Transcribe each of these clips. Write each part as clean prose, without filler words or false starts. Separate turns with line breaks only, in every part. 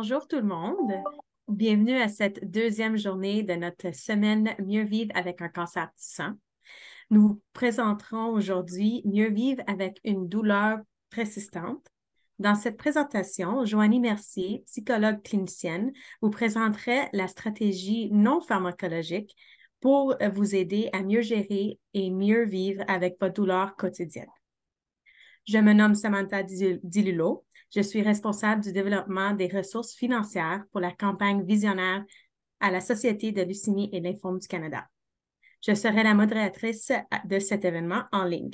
Bonjour tout le monde. Bienvenue à cette deuxième journée de notre semaine Mieux vivre avec un cancer du sang. Nous vous présenterons aujourd'hui Mieux vivre avec une douleur persistante. Dans cette présentation, Joanie Mercier, psychologue clinicienne, vous présenterait la stratégie non pharmacologique pour vous aider à mieux gérer et mieux vivre avec votre douleur quotidienne. Je me nomme Samantha Dilulo. Je suis responsable du développement des ressources financières pour la campagne visionnaire à la Société de leucémie et lymphome du Canada. Je serai la modératrice de cet événement en ligne.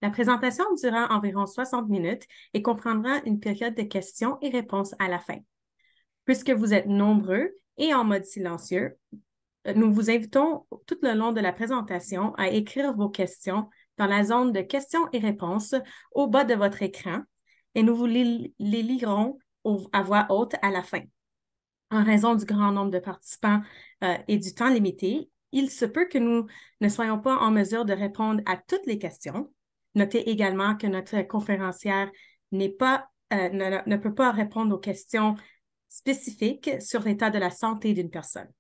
La présentation durera environ 60 minutes et comprendra une période de questions et réponses à la fin. Puisque vous êtes nombreux et en mode silencieux, nous vous invitons tout le long de la présentation à écrire vos questions dans la zone de questions et réponses au bas de votre écran et nous vous les lirons à voix haute à la fin. En raison du grand nombre de participants et du temps limité, il se peut que nous ne soyons pas en mesure de répondre à toutes les questions. Notez également que notre conférencière ne peut pas répondre aux questions spécifiques sur l'état de la santé d'une personne.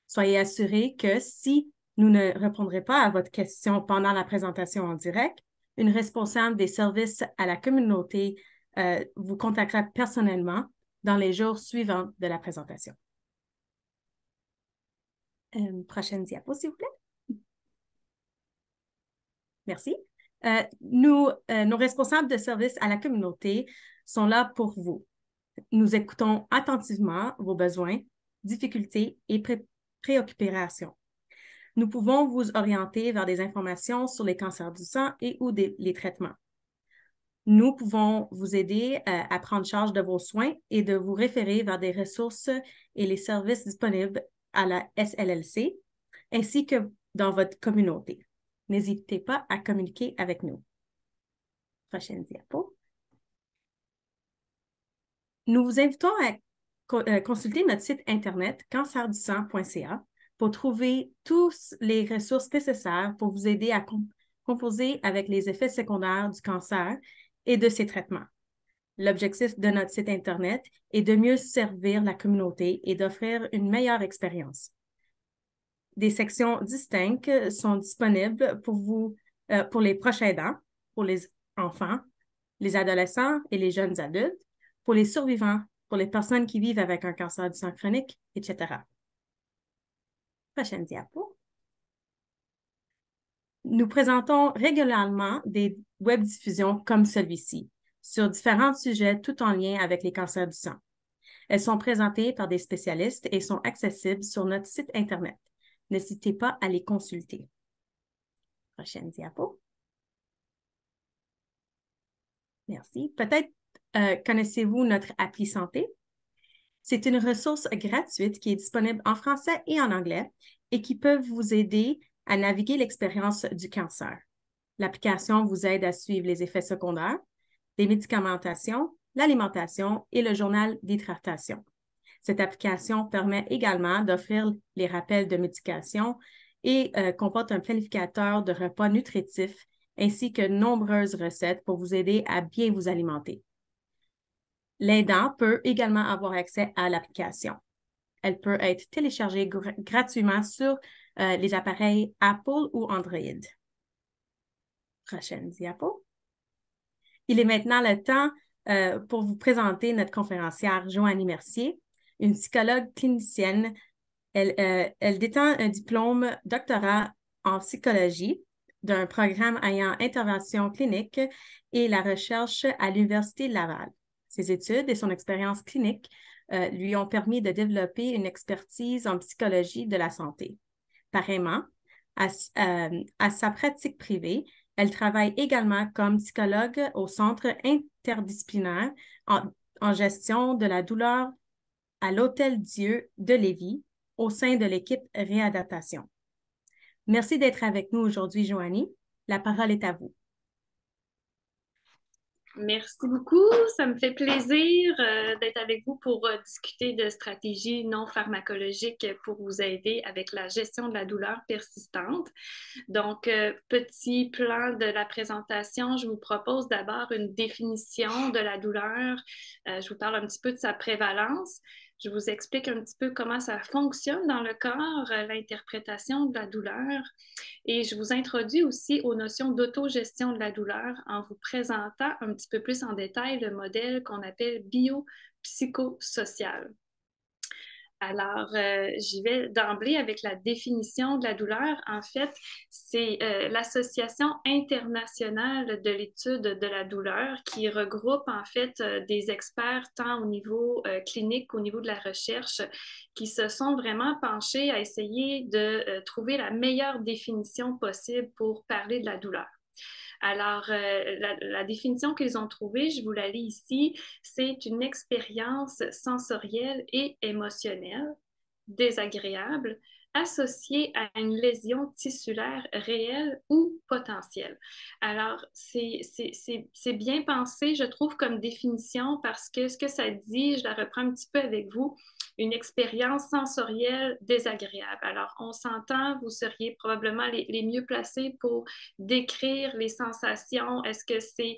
Soyez assurés que si nous ne répondrons pas à votre question pendant la présentation en direct, une responsable des services à la communauté vous contactera personnellement dans les jours suivants de la présentation. Prochaine diapo, s'il vous plaît. Merci. Nos responsables de services à la communauté sont là pour vous. Nous écoutons attentivement vos besoins, difficultés et préoccupations. Nous pouvons vous orienter vers des informations sur les cancers du sang et ou les traitements. Nous pouvons vous aider à prendre charge de vos soins et de vous référer vers des ressources et les services disponibles à la SLLC, ainsi que dans votre communauté. N'hésitez pas à communiquer avec nous. Prochaine diapo. Nous vous invitons à consulter notre site Internet cancerdusang.ca pour trouver toutes les ressources nécessaires pour vous aider à composer avec les effets secondaires du cancer et de ses traitements. L'objectif de notre site Internet est de mieux servir la communauté et d'offrir une meilleure expérience. Des sections distinctes sont disponibles pour vous, pour les proches aidants, pour les enfants, les adolescents et les jeunes adultes, pour les survivants, pour les personnes qui vivent avec un cancer du sang chronique, etc. Prochaine diapo. Nous présentons régulièrement des webdiffusions comme celui-ci sur différents sujets tout en lien avec les cancers du sang. Elles sont présentées par des spécialistes et sont accessibles sur notre site Internet. N'hésitez pas à les consulter. Prochaine diapo. Merci. Peut-être connaissez-vous notre appli santé? C'est une ressource gratuite qui est disponible en français et en anglais et qui peut vous aider à naviguer l'expérience du cancer. L'application vous aide à suivre les effets secondaires, les médicamentations, l'alimentation et le journal d'hydratation. Cette application permet également d'offrir les rappels de médication et comporte un planificateur de repas nutritifs ainsi que nombreuses recettes pour vous aider à bien vous alimenter. L'aidant peut également avoir accès à l'application. Elle peut être téléchargée gratuitement sur les appareils Apple ou Android. Prochaine diapo. Il est maintenant le temps pour vous présenter notre conférencière Joanie Mercier, une psychologue clinicienne. Elle détient un diplôme doctorat en psychologie d'un programme ayant intervention clinique et la recherche à l'Université de Laval. Ses études et son expérience clinique lui ont permis de développer une expertise en psychologie de la santé. Pareillement, à sa pratique privée, elle travaille également comme psychologue au Centre interdisciplinaire en gestion de la douleur à l'Hôtel-Dieu de Lévis au sein de l'équipe réadaptation. Merci d'être avec nous aujourd'hui, Joanie. La parole est à vous.
Merci beaucoup. Ça me fait plaisir d'être avec vous pour discuter de stratégies non pharmacologiques pour vous aider avec la gestion de la douleur persistante. Donc, petit plan de la présentation, je vous propose d'abord une définition de la douleur. Je vous parle un petit peu de sa prévalence. Je vous explique un petit peu comment ça fonctionne dans le corps, l'interprétation de la douleur. Et je vous introduis aussi aux notions d'autogestion de la douleur en vous présentant un petit peu plus en détail le modèle qu'on appelle biopsychosocial. Alors, j'y vais d'emblée avec la définition de la douleur. En fait, c'est l'Association internationale de l'étude de la douleur qui regroupe en fait des experts tant au niveau clinique qu'au niveau de la recherche qui se sont vraiment penchés à essayer de trouver la meilleure définition possible pour parler de la douleur. Alors, la définition qu'ils ont trouvée, je vous la lis ici, c'est une expérience sensorielle et émotionnelle désagréable associée à une lésion tissulaire réelle ou potentielle. Alors, c'est bien pensé, je trouve, comme définition parce que ce que ça dit, je la reprends un petit peu avec vous, une expérience sensorielle désagréable. Alors, on s'entend, vous seriez probablement les mieux placés pour décrire les sensations. Est-ce que c'est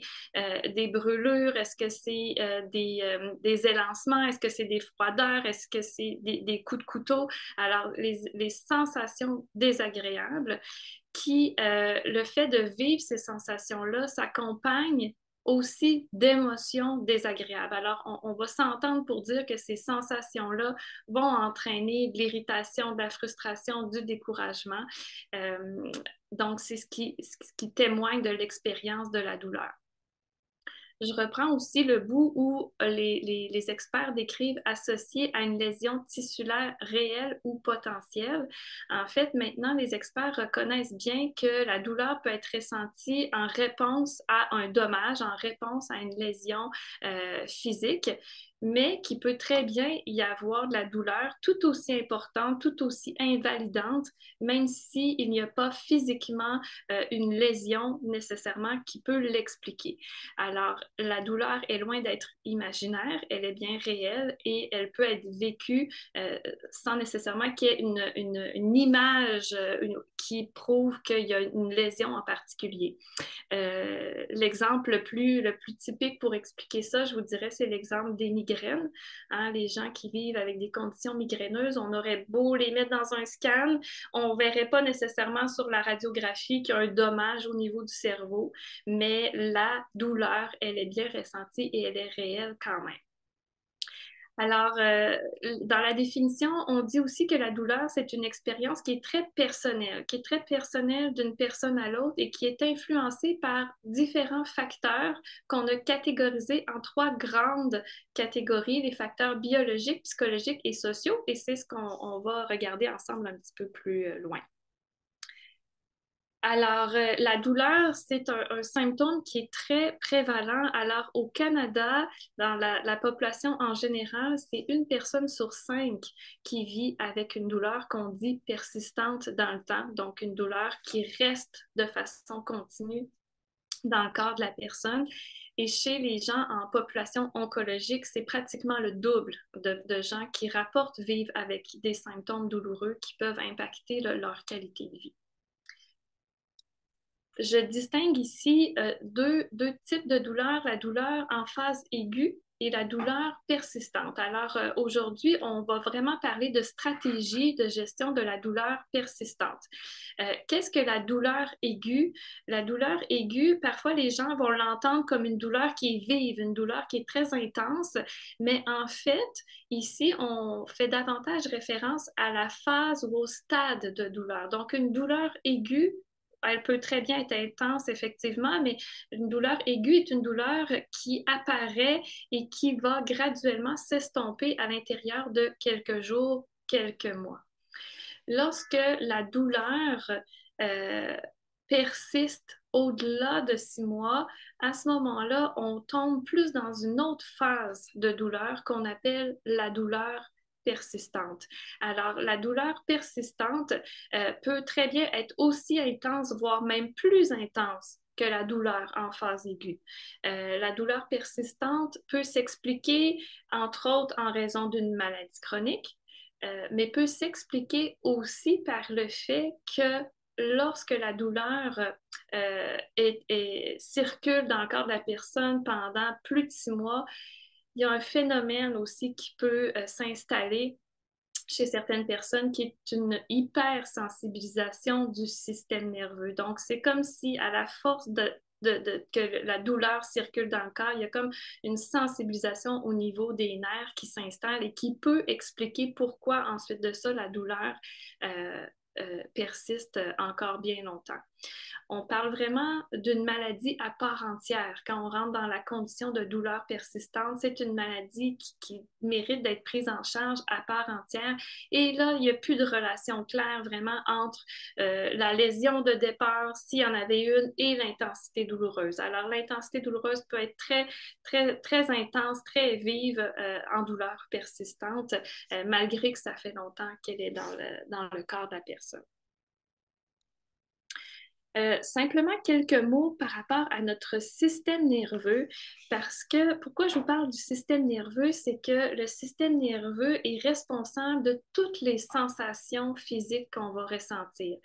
des brûlures? Est-ce que c'est des élancements? Est-ce que c'est des froideurs? Est-ce que c'est des coups de couteau? Alors, les sensations désagréables qui, le fait de vivre ces sensations-là s'accompagne aussi d'émotions désagréables. Alors, on va s'entendre pour dire que ces sensations-là vont entraîner de l'irritation, de la frustration, du découragement. Euh, donc, c'est ce qui témoigne de l'expérience de la douleur. Je reprends aussi le bout où les experts décrivent associé à une lésion tissulaire réelle ou potentielle. En fait, maintenant, les experts reconnaissent bien que la douleur peut être ressentie en réponse à un dommage, en réponse à une lésion physique, mais qui peut très bien y avoir de la douleur tout aussi importante, tout aussi invalidante, même s'il n'y a pas physiquement une lésion nécessairement qui peut l'expliquer. Alors, la douleur est loin d'être imaginaire, elle est bien réelle et elle peut être vécue sans nécessairement qu'il y ait une image qui prouve qu'il y a une lésion en particulier. L'exemple le plus typique pour expliquer ça, je vous dirais, c'est l'exemple des migraines. Hein, les gens qui vivent avec des conditions migraineuses, on aurait beau les mettre dans un scan, on ne verrait pas nécessairement sur la radiographie qu'il y a un dommage au niveau du cerveau, mais la douleur, elle est bien ressentie et elle est réelle quand même. Alors, dans la définition, on dit aussi que la douleur, c'est une expérience qui est très personnelle d'une personne à l'autre et qui est influencée par différents facteurs qu'on a catégorisés en trois grandes catégories, les facteurs biologiques, psychologiques et sociaux, et c'est ce qu'on va regarder ensemble un petit peu plus loin. Alors, la douleur, c'est un symptôme qui est très prévalent. Alors, au Canada, dans la population en général, c'est une personne sur cinq qui vit avec une douleur qu'on dit persistante dans le temps, donc une douleur qui reste de façon continue dans le corps de la personne. Et chez les gens en population oncologique, c'est pratiquement le double de gens qui rapportent vivre avec des symptômes douloureux qui peuvent impacter leur qualité de vie. Je distingue ici deux types de douleurs, la douleur en phase aiguë et la douleur persistante. Alors aujourd'hui, on va vraiment parler de stratégie de gestion de la douleur persistante. Qu'est-ce que la douleur aiguë? La douleur aiguë, parfois les gens vont l'entendre comme une douleur qui est vive, une douleur qui est très intense, mais en fait, ici, on fait davantage référence à la phase ou au stade de douleur. Donc, une douleur aiguë, elle peut très bien être intense, effectivement, mais une douleur aiguë est une douleur qui apparaît et qui va graduellement s'estomper à l'intérieur de quelques jours, quelques mois. Lorsque la douleur euh, persiste au-delà de 6 mois, à ce moment-là, on tombe plus dans une autre phase de douleur qu'on appelle la douleur persistante. Alors, la douleur persistante peut très bien être aussi intense, voire même plus intense que la douleur en phase aiguë. La douleur persistante peut s'expliquer, entre autres, en raison d'une maladie chronique, mais peut s'expliquer aussi par le fait que lorsque la douleur circule dans le corps de la personne pendant plus de 6 mois, il y a un phénomène aussi qui peut s'installer chez certaines personnes qui est une hypersensibilisation du système nerveux. Donc, c'est comme si à la force que la douleur circule dans le corps, il y a comme une sensibilisation au niveau des nerfs qui s'installe et qui peut expliquer pourquoi ensuite de ça, la douleur persiste encore bien longtemps. On parle vraiment d'une maladie à part entière. Quand on rentre dans la condition de douleur persistante, c'est une maladie qui mérite d'être prise en charge à part entière. Et là, il n'y a plus de relation claire vraiment entre la lésion de départ, s'il y en avait une, et l'intensité douloureuse. Alors, l'intensité douloureuse peut être très, très, très intense, très vive en douleur persistante, malgré que ça fait longtemps qu'elle est dans le corps de la personne. Simplement quelques mots par rapport à notre système nerveux, parce que pourquoi je vous parle du système nerveux, c'est que le système nerveux est responsable de toutes les sensations physiques qu'on va ressentir.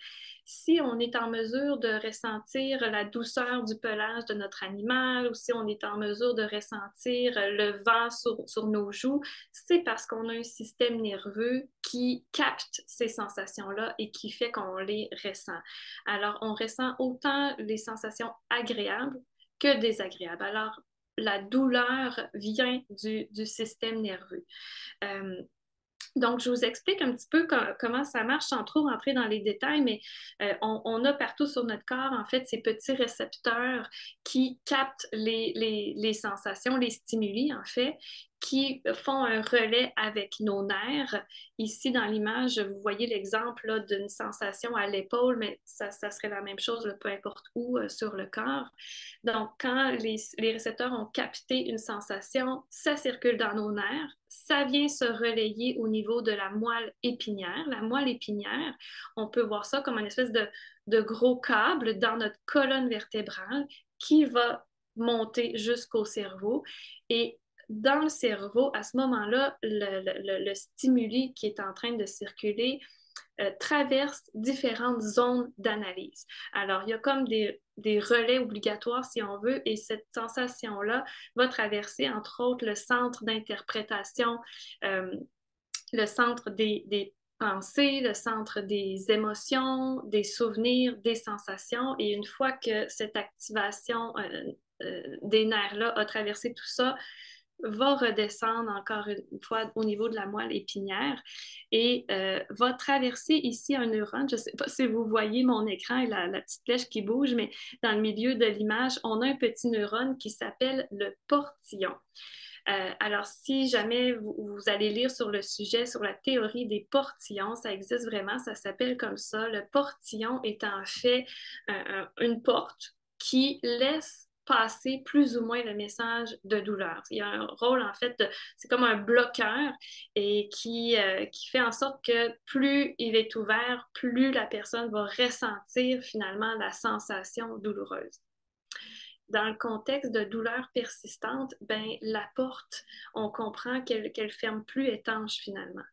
Si on est en mesure de ressentir la douceur du pelage de notre animal ou si on est en mesure de ressentir le vent sur nos joues, c'est parce qu'on a un système nerveux qui capte ces sensations-là et qui fait qu'on les ressent. Alors, on ressent autant les sensations agréables que désagréables. Alors, la douleur vient du système nerveux. Donc, je vous explique un petit peu comment ça marche sans trop rentrer dans les détails, mais on a partout sur notre corps, en fait, ces petits récepteurs qui captent les sensations, les stimuli, en fait, qui font un relais avec nos nerfs. Ici, dans l'image, vous voyez l'exemple d'une sensation à l'épaule, mais ça serait la même chose, là, peu importe où sur le corps. Donc, quand les récepteurs ont capté une sensation, ça circule dans nos nerfs, ça vient se relayer au niveau de la moelle épinière. La moelle épinière, on peut voir ça comme une espèce de gros câble dans notre colonne vertébrale qui va monter jusqu'au cerveau. Et dans le cerveau, à ce moment-là, le stimuli qui est en train de circuler traverse différentes zones d'analyse. Alors, il y a comme des relais obligatoires, si on veut, et cette sensation-là va traverser, entre autres, le centre d'interprétation, le centre des pensées, le centre des émotions, des souvenirs, des sensations. Et une fois que cette activation des nerfs-là a traversé tout ça, va redescendre encore une fois au niveau de la moelle épinière et va traverser ici un neurone. Je ne sais pas si vous voyez mon écran et la petite flèche qui bouge, mais dans le milieu de l'image, on a un petit neurone qui s'appelle le portillon. Alors, si jamais vous allez lire sur le sujet, sur la théorie des portillons, ça existe vraiment, ça s'appelle comme ça. Le portillon est en fait une porte qui laisse passer plus ou moins le message de douleur. Il y a un rôle, en fait, c'est comme un bloqueur et qui fait en sorte que plus il est ouvert, plus la personne va ressentir finalement la sensation douloureuse. Dans le contexte de douleur persistante, ben, la porte, on comprend qu'elle ferme plus étanche finalement.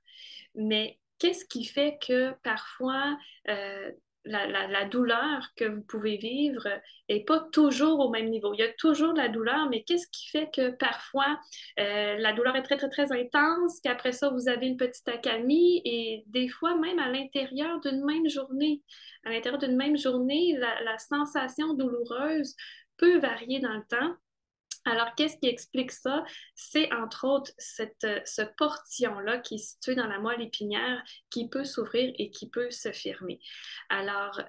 Mais qu'est-ce qui fait que parfois la douleur que vous pouvez vivre n'est pas toujours au même niveau? Il y a toujours de la douleur, mais qu'est-ce qui fait que parfois la douleur est très, très, très intense, qu'après ça, vous avez une petite accalmie et des fois, même à l'intérieur d'une même journée, la sensation douloureuse peut varier dans le temps. Alors, qu'est-ce qui explique ça? C'est entre autres ce portillon-là qui est situé dans la moelle épinière qui peut s'ouvrir et qui peut se fermer. Alors,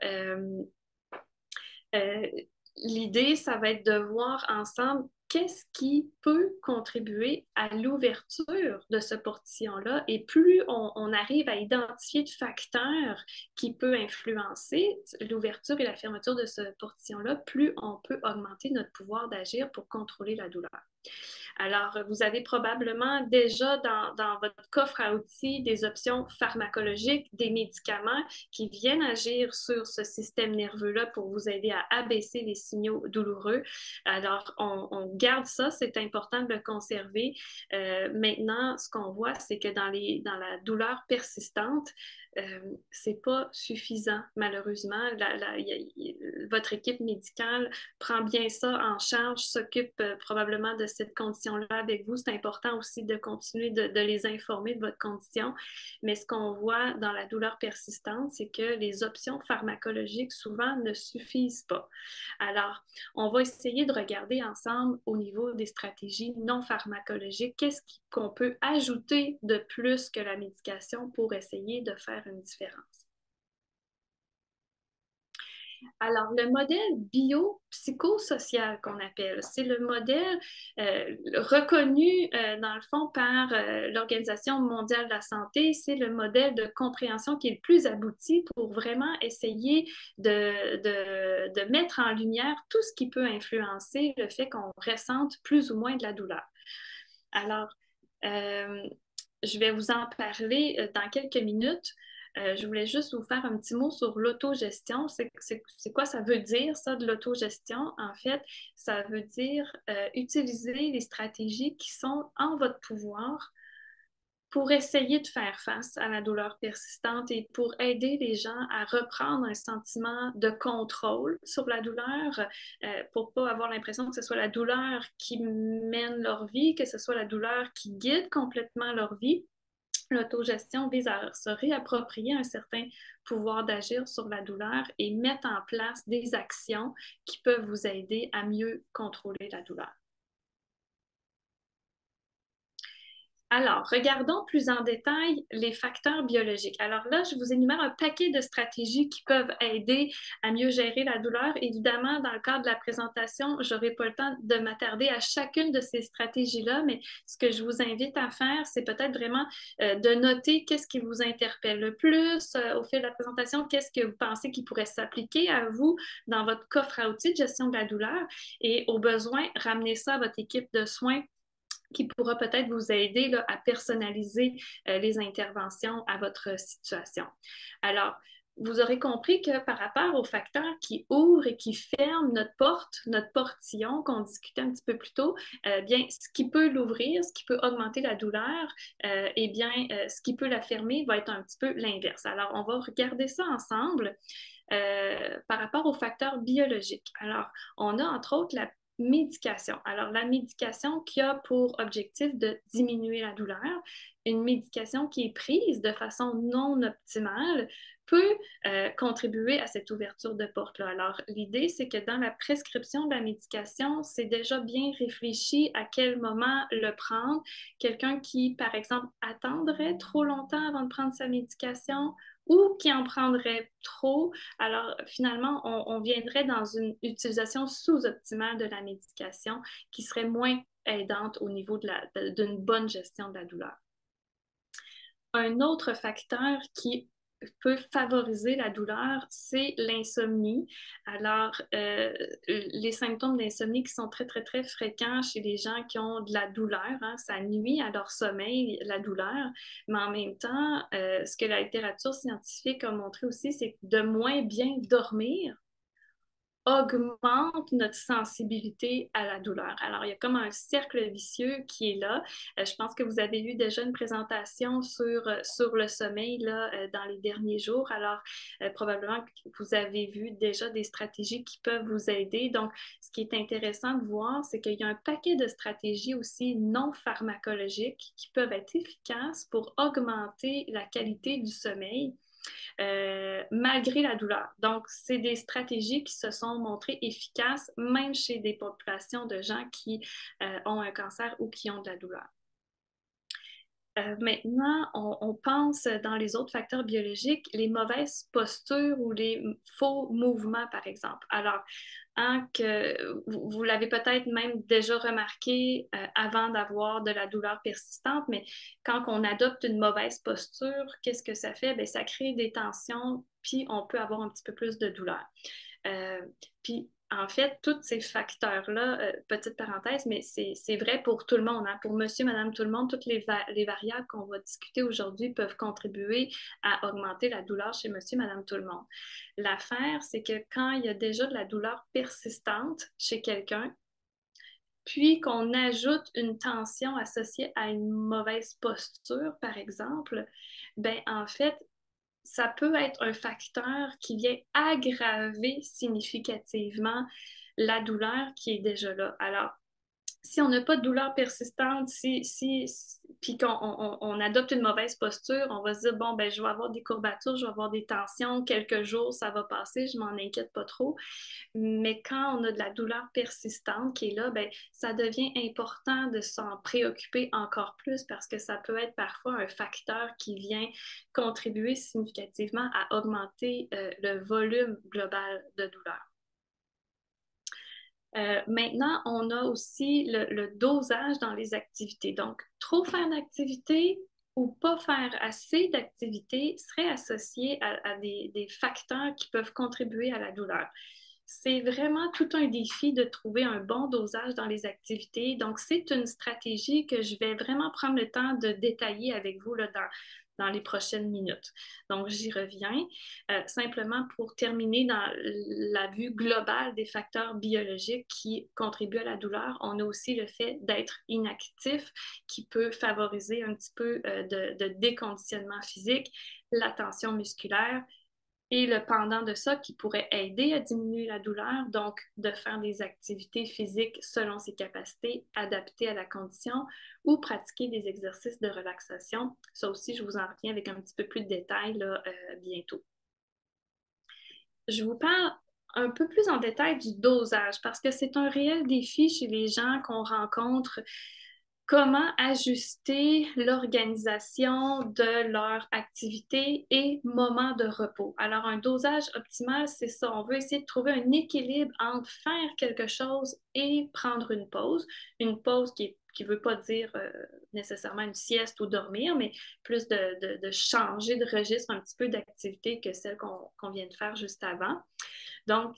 l'idée, ça va être de voir ensemble qu'est-ce qui peut contribuer à l'ouverture de ce portillon-là. Et plus on arrive à identifier de facteurs qui peuvent influencer l'ouverture et la fermeture de ce portillon-là, plus on peut augmenter notre pouvoir d'agir pour contrôler la douleur. Alors, vous avez probablement déjà dans votre coffre à outils des options pharmacologiques, des médicaments qui viennent agir sur ce système nerveux-là pour vous aider à abaisser les signaux douloureux. Alors, on garde ça, c'est important de le conserver. Maintenant, ce qu'on voit, c'est que dans la douleur persistante, c'est pas suffisant, malheureusement. Votre équipe médicale prend bien ça en charge, s'occupe probablement de cette condition-là avec vous. C'est important aussi de continuer de les informer de votre condition. Mais ce qu'on voit dans la douleur persistante, c'est que les options pharmacologiques souvent ne suffisent pas. Alors, on va essayer de regarder ensemble au niveau des stratégies non pharmacologiques, qu'est-ce qu'on peut ajouter de plus que la médication pour essayer de faire une différence. Alors, le modèle biopsychosocial qu'on appelle, c'est le modèle reconnu dans le fond par l'Organisation mondiale de la santé. C'est le modèle de compréhension qui est le plus abouti pour vraiment essayer de mettre en lumière tout ce qui peut influencer le fait qu'on ressente plus ou moins de la douleur. Alors, je vais vous en parler dans quelques minutes. Je voulais juste vous faire un petit mot sur l'autogestion. C'est quoi ça veut dire, ça, de l'autogestion? En fait, ça veut dire utiliser les stratégies qui sont en votre pouvoir pour essayer de faire face à la douleur persistante et pour aider les gens à reprendre un sentiment de contrôle sur la douleur, pour ne pas avoir l'impression que ce soit la douleur qui mène leur vie, que ce soit la douleur qui guide complètement leur vie. L'autogestion vise à se réapproprier un certain pouvoir d'agir sur la douleur et mettre en place des actions qui peuvent vous aider à mieux contrôler la douleur. Alors, regardons plus en détail les facteurs biologiques. Alors là, je vous énumère un paquet de stratégies qui peuvent aider à mieux gérer la douleur. Évidemment, dans le cadre de la présentation, je n'aurai pas le temps de m'attarder à chacune de ces stratégies-là, mais ce que je vous invite à faire, c'est peut-être vraiment de noter qu'est-ce qui vous interpelle le plus au fil de la présentation, qu'est-ce que vous pensez qui pourrait s'appliquer à vous dans votre coffre à outils de gestion de la douleur et au besoin, ramener ça à votre équipe de soins qui pourra peut-être vous aider là, à personnaliser les interventions à votre situation. Alors, vous aurez compris que par rapport aux facteurs qui ouvrent et qui ferment notre porte, notre portillon qu'on discutait un petit peu plus tôt, bien, ce qui peut l'ouvrir, ce qui peut augmenter la douleur, eh bien, ce qui peut la fermer va être un petit peu l'inverse. Alors, on va regarder ça ensemble. Par rapport aux facteurs biologiques. Alors, on a entre autres la médication. Alors, la médication qui a pour objectif de diminuer la douleur, une médication qui est prise de façon non optimale peut contribuer à cette ouverture de porte-là. Alors, l'idée, c'est que dans la prescription de la médication, c'est déjà bien réfléchi à quel moment le prendre. Quelqu'un qui, par exemple, attendrait trop longtemps avant de prendre sa médication ou qui en prendrait trop, alors finalement, on viendrait dans une utilisation sous-optimale de la médication qui serait moins aidante au niveau d'une bonne gestion de la douleur. Un autre facteur qui peut favoriser la douleur, c'est l'insomnie. Alors, les symptômes d'insomnie qui sont très, très, très fréquents chez les gens qui ont de la douleur, hein, ça nuit à leur sommeil, la douleur, mais en même temps, ce que la littérature scientifique a montré aussi, c'est que de moins bien dormir augmente notre sensibilité à la douleur. Alors, il y a comme un cercle vicieux qui est là. Je pense que vous avez eu déjà une présentation sur le sommeil là, dans les derniers jours. Alors, probablement que vous avez vu déjà des stratégies qui peuvent vous aider. Donc, ce qui est intéressant de voir, c'est qu'il y a un paquet de stratégies aussi non pharmacologiques qui peuvent être efficaces pour augmenter la qualité du sommeil. Malgré la douleur. Donc, c'est des stratégies qui se sont montrées efficaces même chez des populations de gens qui ont un cancer ou qui ont de la douleur. Maintenant, on pense dans les autres facteurs biologiques, les mauvaises postures ou les faux mouvements, par exemple. Alors, hein, que vous l'avez peut-être même déjà remarqué avant d'avoir de la douleur persistante, mais quand on adopte une mauvaise posture, qu'est-ce que ça fait? Bien, ça crée des tensions, puis on peut avoir un petit peu plus de douleur. Puis en fait, tous ces facteurs-là, petite parenthèse, mais c'est vrai pour tout le monde, hein, pour monsieur, madame, tout le monde, toutes les variables qu'on va discuter aujourd'hui peuvent contribuer à augmenter la douleur chez monsieur, madame, tout le monde. L'affaire, c'est que quand il y a déjà de la douleur persistante chez quelqu'un, puis qu'on ajoute une tension associée à une mauvaise posture, par exemple, ben en fait, ça peut être un facteur qui vient aggraver significativement la douleur qui est déjà là. Alors, si on n'a pas de douleur persistante, puis qu'on adopte une mauvaise posture, on va se dire, bon, ben, je vais avoir des courbatures, je vais avoir des tensions, quelques jours, ça va passer, je m'en inquiète pas trop. Mais quand on a de la douleur persistante qui est là, ben, ça devient important de s'en préoccuper encore plus parce que ça peut être parfois un facteur qui vient contribuer significativement à augmenter le volume global de douleur. Maintenant, on a aussi le dosage dans les activités. Donc, trop faire d'activités ou pas faire assez d'activités serait associé à des facteurs qui peuvent contribuer à la douleur. C'est vraiment tout un défi de trouver un bon dosage dans les activités. Donc, c'est une stratégie que je vais vraiment prendre le temps de détailler avec vous là, dans les prochaines minutes. Donc, j'y reviens. Simplement pour terminer dans la vue globale des facteurs biologiques qui contribuent à la douleur, on a aussi le fait d'être inactif qui peut favoriser un petit peu de déconditionnement physique, la tension musculaire, et le pendant de ça qui pourrait aider à diminuer la douleur, donc de faire des activités physiques selon ses capacités, adaptées à la condition, ou pratiquer des exercices de relaxation. Ça aussi, je vous en reviens avec un petit peu plus de détails là, bientôt. Je vous parle un peu plus en détail du dosage parce que c'est un réel défi chez les gens qu'on rencontre. Comment ajuster l'organisation de leur activité et moment de repos. Alors, un dosage optimal, c'est ça. On veut essayer de trouver un équilibre entre faire quelque chose et prendre une pause. Une pause qui ne veut pas dire nécessairement une sieste ou dormir, mais plus de changer de registre un petit peu d'activité que celle qu'on vient de faire juste avant. Donc,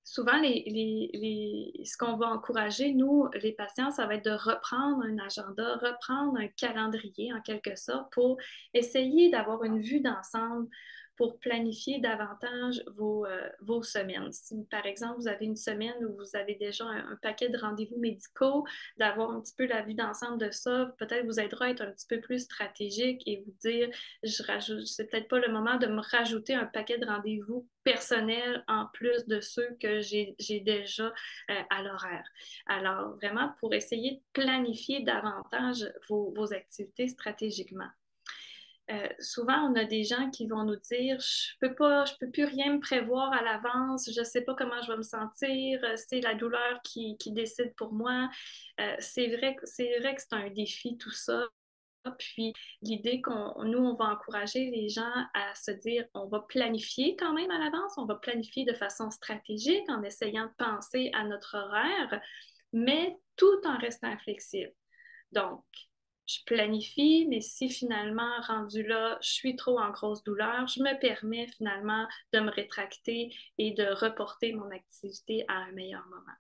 souvent, ce qu'on va encourager, nous, les patients, ça va être de reprendre un agenda, reprendre un calendrier en quelque sorte pour essayer d'avoir une vue d'ensemble pour planifier davantage vos semaines. Si, par exemple, vous avez une semaine où vous avez déjà un paquet de rendez-vous médicaux, d'avoir un petit peu la vue d'ensemble de ça, peut-être vous aidera à être un petit peu plus stratégique et vous dire, c'est peut-être pas le moment de me rajouter un paquet de rendez-vous personnels en plus de ceux que j'ai déjà à l'horaire. Alors, vraiment, pour essayer de planifier davantage vos activités stratégiquement. Souvent, on a des gens qui vont nous dire je peux plus rien me prévoir à l'avance, je ne sais pas comment je vais me sentir, c'est la douleur qui décide pour moi. C'est vrai que c'est un défi tout ça. Puis l'idée nous, on va encourager les gens à se dire, on va planifier quand même à l'avance, on va planifier de façon stratégique en essayant de penser à notre horaire, mais tout en restant flexible. Donc, je planifie, mais si finalement, rendu là, je suis trop en grosse douleur, je me permets finalement de me rétracter et de reporter mon activité à un meilleur moment.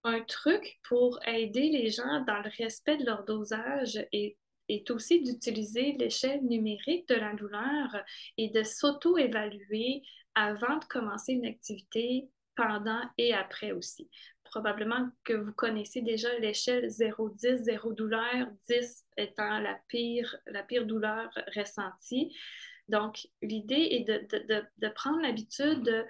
Un truc pour aider les gens dans le respect de leur dosage est aussi d'utiliser l'échelle numérique de la douleur et de s'auto-évaluer avant de commencer une activité, pendant et après aussi. Probablement que vous connaissez déjà l'échelle 0-10, 0 douleur, 10 étant la pire douleur ressentie. Donc, l'idée est de prendre l'habitude de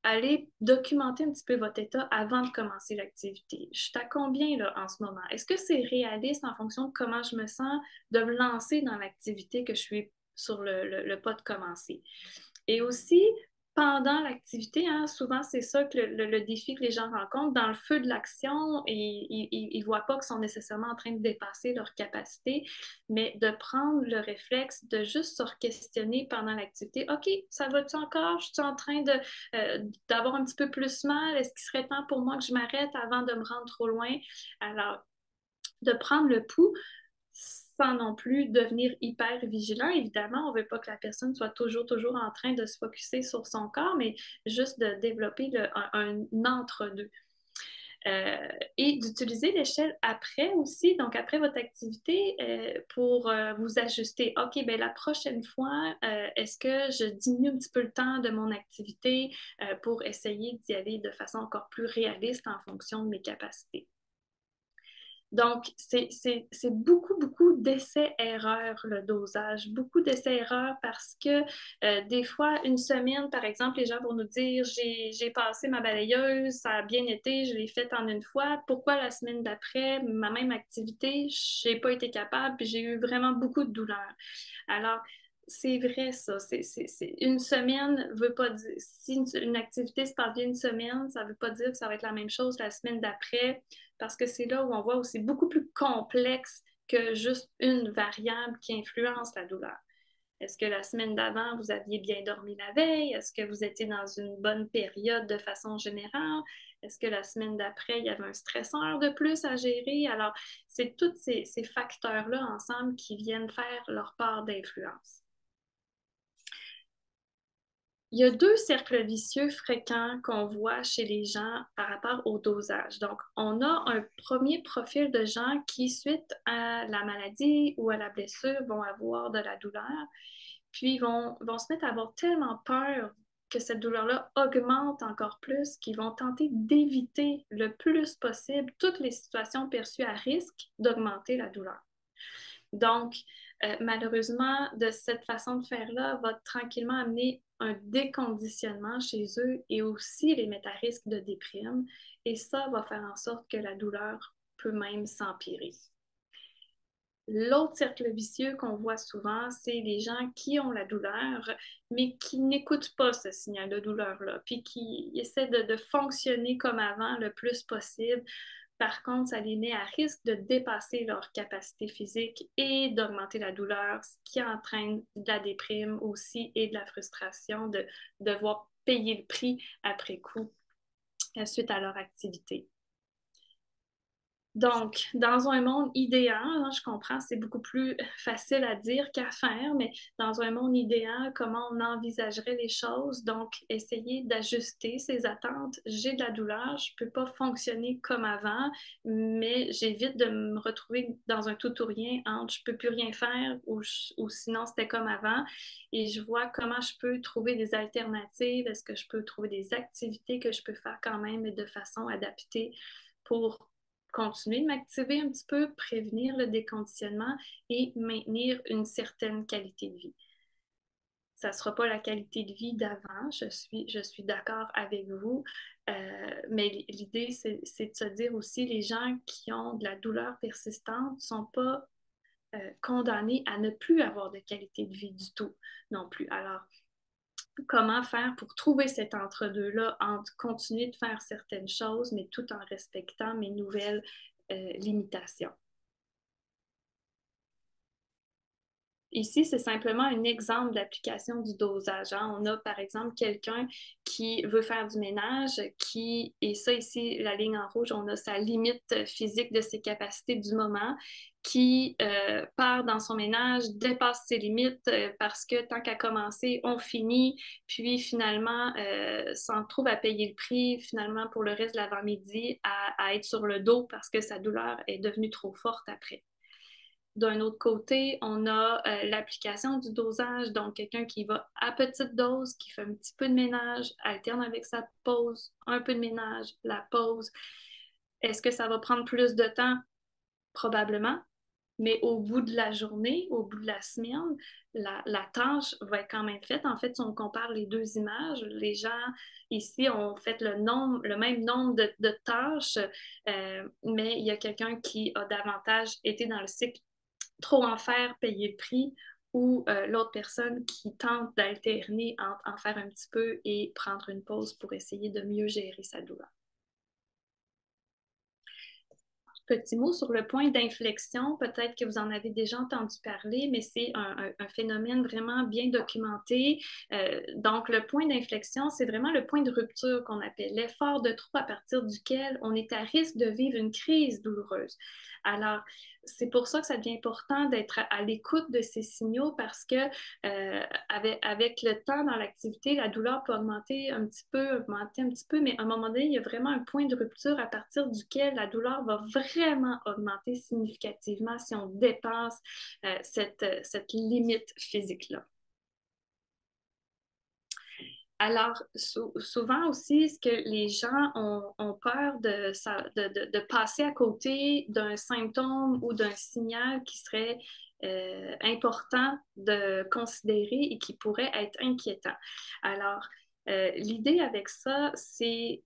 aller documenter un petit peu votre état avant de commencer l'activité. Je suis à combien là, en ce moment? Est-ce que c'est réaliste en fonction de comment je me sens de me lancer dans l'activité que je suis sur le pas de commencer? Et aussi, pendant l'activité, hein, souvent c'est ça que le défi que les gens rencontrent, dans le feu de l'action, et ils ne voient pas qu'ils sont nécessairement en train de dépasser leur capacité, mais de prendre le réflexe de juste se questionner pendant l'activité. OK, ça va-tu encore? Je suis en train d'avoir un petit peu plus mal? Est-ce qu'il serait temps pour moi que je m'arrête avant de me rendre trop loin? Alors, de prendre le pouls, sans non plus devenir hyper vigilant. Évidemment, on ne veut pas que la personne soit toujours en train de se focusser sur son corps, mais juste de développer un entre-deux. Et d'utiliser l'échelle après aussi, donc après votre activité, pour vous ajuster. OK, bien la prochaine fois, est-ce que je diminue un petit peu le temps de mon activité pour essayer d'y aller de façon encore plus réaliste en fonction de mes capacités? Donc, c'est beaucoup d'essais-erreurs, le dosage, beaucoup d'essais-erreurs parce que des fois, une semaine, par exemple, les gens vont nous dire, j'ai passé ma balayeuse, ça a bien été, je l'ai faite en une fois. Pourquoi la semaine d'après, ma même activité, je n'ai pas été capable, puis j'ai eu vraiment beaucoup de douleur. Alors, c'est vrai, ça. Une semaine veut pas dire. Si une activité se passe bien une semaine, ça ne veut pas dire que ça va être la même chose la semaine d'après, parce que c'est là où on voit aussi beaucoup plus complexe que juste une variable qui influence la douleur. Est-ce que la semaine d'avant, vous aviez bien dormi la veille? Est-ce que vous étiez dans une bonne période de façon générale? Est-ce que la semaine d'après, il y avait un stresseur de plus à gérer? Alors, c'est tous ces facteurs-là ensemble qui viennent faire leur part d'influence. Il y a deux cercles vicieux fréquents qu'on voit chez les gens par rapport au dosage. Donc, on a un premier profil de gens qui, suite à la maladie ou à la blessure, vont avoir de la douleur, puis vont se mettre à avoir tellement peur que cette douleur-là augmente encore plus, qu'ils vont tenter d'éviter le plus possible toutes les situations perçues à risque d'augmenter la douleur. Donc, malheureusement, de cette façon de faire-là, va tranquillement amener un déconditionnement chez eux et aussi les mettre à risque de déprime. Et ça va faire en sorte que la douleur peut même s'empirer. L'autre cercle vicieux qu'on voit souvent, c'est les gens qui ont la douleur, mais qui n'écoutent pas ce signal de douleur-là, puis qui essaient de fonctionner comme avant le plus possible. Par contre, ça les met à risque de dépasser leur capacité physique et d'augmenter la douleur, ce qui entraîne de la déprime aussi et de la frustration de devoir payer le prix après coup suite à leur activité. Donc, dans un monde idéal, hein, je comprends, c'est beaucoup plus facile à dire qu'à faire, mais dans un monde idéal, comment on envisagerait les choses? Donc, essayer d'ajuster ses attentes. J'ai de la douleur, je ne peux pas fonctionner comme avant, mais j'évite de me retrouver dans un tout ou rien entre je ne peux plus rien faire ou sinon c'était comme avant. Et je vois comment je peux trouver des alternatives. Est-ce que je peux trouver des activités que je peux faire quand même de façon adaptée pour continuer de m'activer un petit peu, prévenir le déconditionnement et maintenir une certaine qualité de vie. Ça ne sera pas la qualité de vie d'avant, je suis d'accord avec vous, mais l'idée, c'est de se dire aussi, les gens qui ont de la douleur persistante ne sont pas condamnés à ne plus avoir de qualité de vie du tout non plus. Alors, comment faire pour trouver cet entre-deux-là entre continuer de faire certaines choses, mais tout en respectant mes nouvelles limitations. Ici, c'est simplement un exemple d'application du dosage. Hein. On a par exemple quelqu'un qui veut faire du ménage, et ça ici, la ligne en rouge, on a sa limite physique de ses capacités du moment, qui part dans son ménage, dépasse ses limites parce que tant qu'à commencer, on finit, puis finalement s'en trouve à payer le prix finalement pour le reste de l'avant-midi, à être sur le dos parce que sa douleur est devenue trop forte après. D'un autre côté, on a l'application du dosage, donc quelqu'un qui va à petite dose, qui fait un petit peu de ménage, alterne avec sa pause, un peu de ménage, la pause. Est-ce que ça va prendre plus de temps? Probablement. Mais au bout de la journée, au bout de la semaine, la tâche va être quand même faite. En fait, si on compare les deux images, les gens ici ont fait le même nombre de tâches, mais il y a quelqu'un qui a davantage été dans le cycle trop en faire, payer le prix, ou l'autre personne qui tente d'alterner entre en faire un petit peu et prendre une pause pour essayer de mieux gérer sa douleur. Petit mot sur le point d'inflexion, peut-être que vous en avez déjà entendu parler, mais c'est un phénomène vraiment bien documenté. Donc, le point d'inflexion, c'est vraiment le point de rupture qu'on appelle l'effort de trop à partir duquel on est à risque de vivre une crise douloureuse. Alors, c'est pour ça que ça devient important d'être à l'écoute de ces signaux parce que avec le temps dans l'activité, la douleur peut augmenter un petit peu, mais à un moment donné, il y a vraiment un point de rupture à partir duquel la douleur va vraiment augmenter significativement si on dépasse cette limite physique-là. Alors, souvent aussi, ce que les gens ont peur de passer à côté d'un symptôme ou d'un signal qui serait important de considérer et qui pourrait être inquiétant. Alors, l'idée avec ça, c'est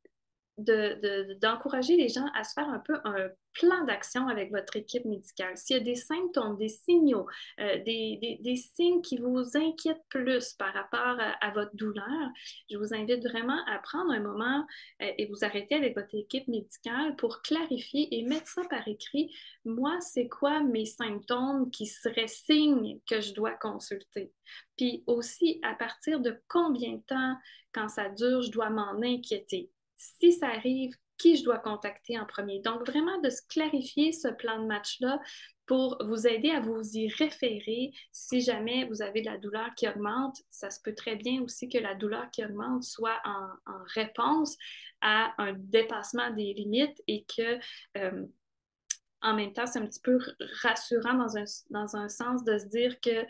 d'encourager les gens à se faire un peu un plan d'action avec votre équipe médicale. S'il y a des symptômes, des signaux, des signes qui vous inquiètent plus par rapport à votre douleur, je vous invite vraiment à prendre un moment et vous arrêter avec votre équipe médicale pour clarifier et mettre ça par écrit. Moi, c'est quoi mes symptômes qui seraient signes que je dois consulter? Puis aussi, à partir de combien de temps, quand ça dure, je dois m'en inquiéter? Si ça arrive, qui je dois contacter en premier. Donc, vraiment de se clarifier ce plan de match-là pour vous aider à vous y référer si jamais vous avez de la douleur qui augmente. Ça se peut très bien aussi que la douleur qui augmente soit en réponse à un dépassement des limites et que en même temps, c'est un petit peu rassurant dans un sens de se dire que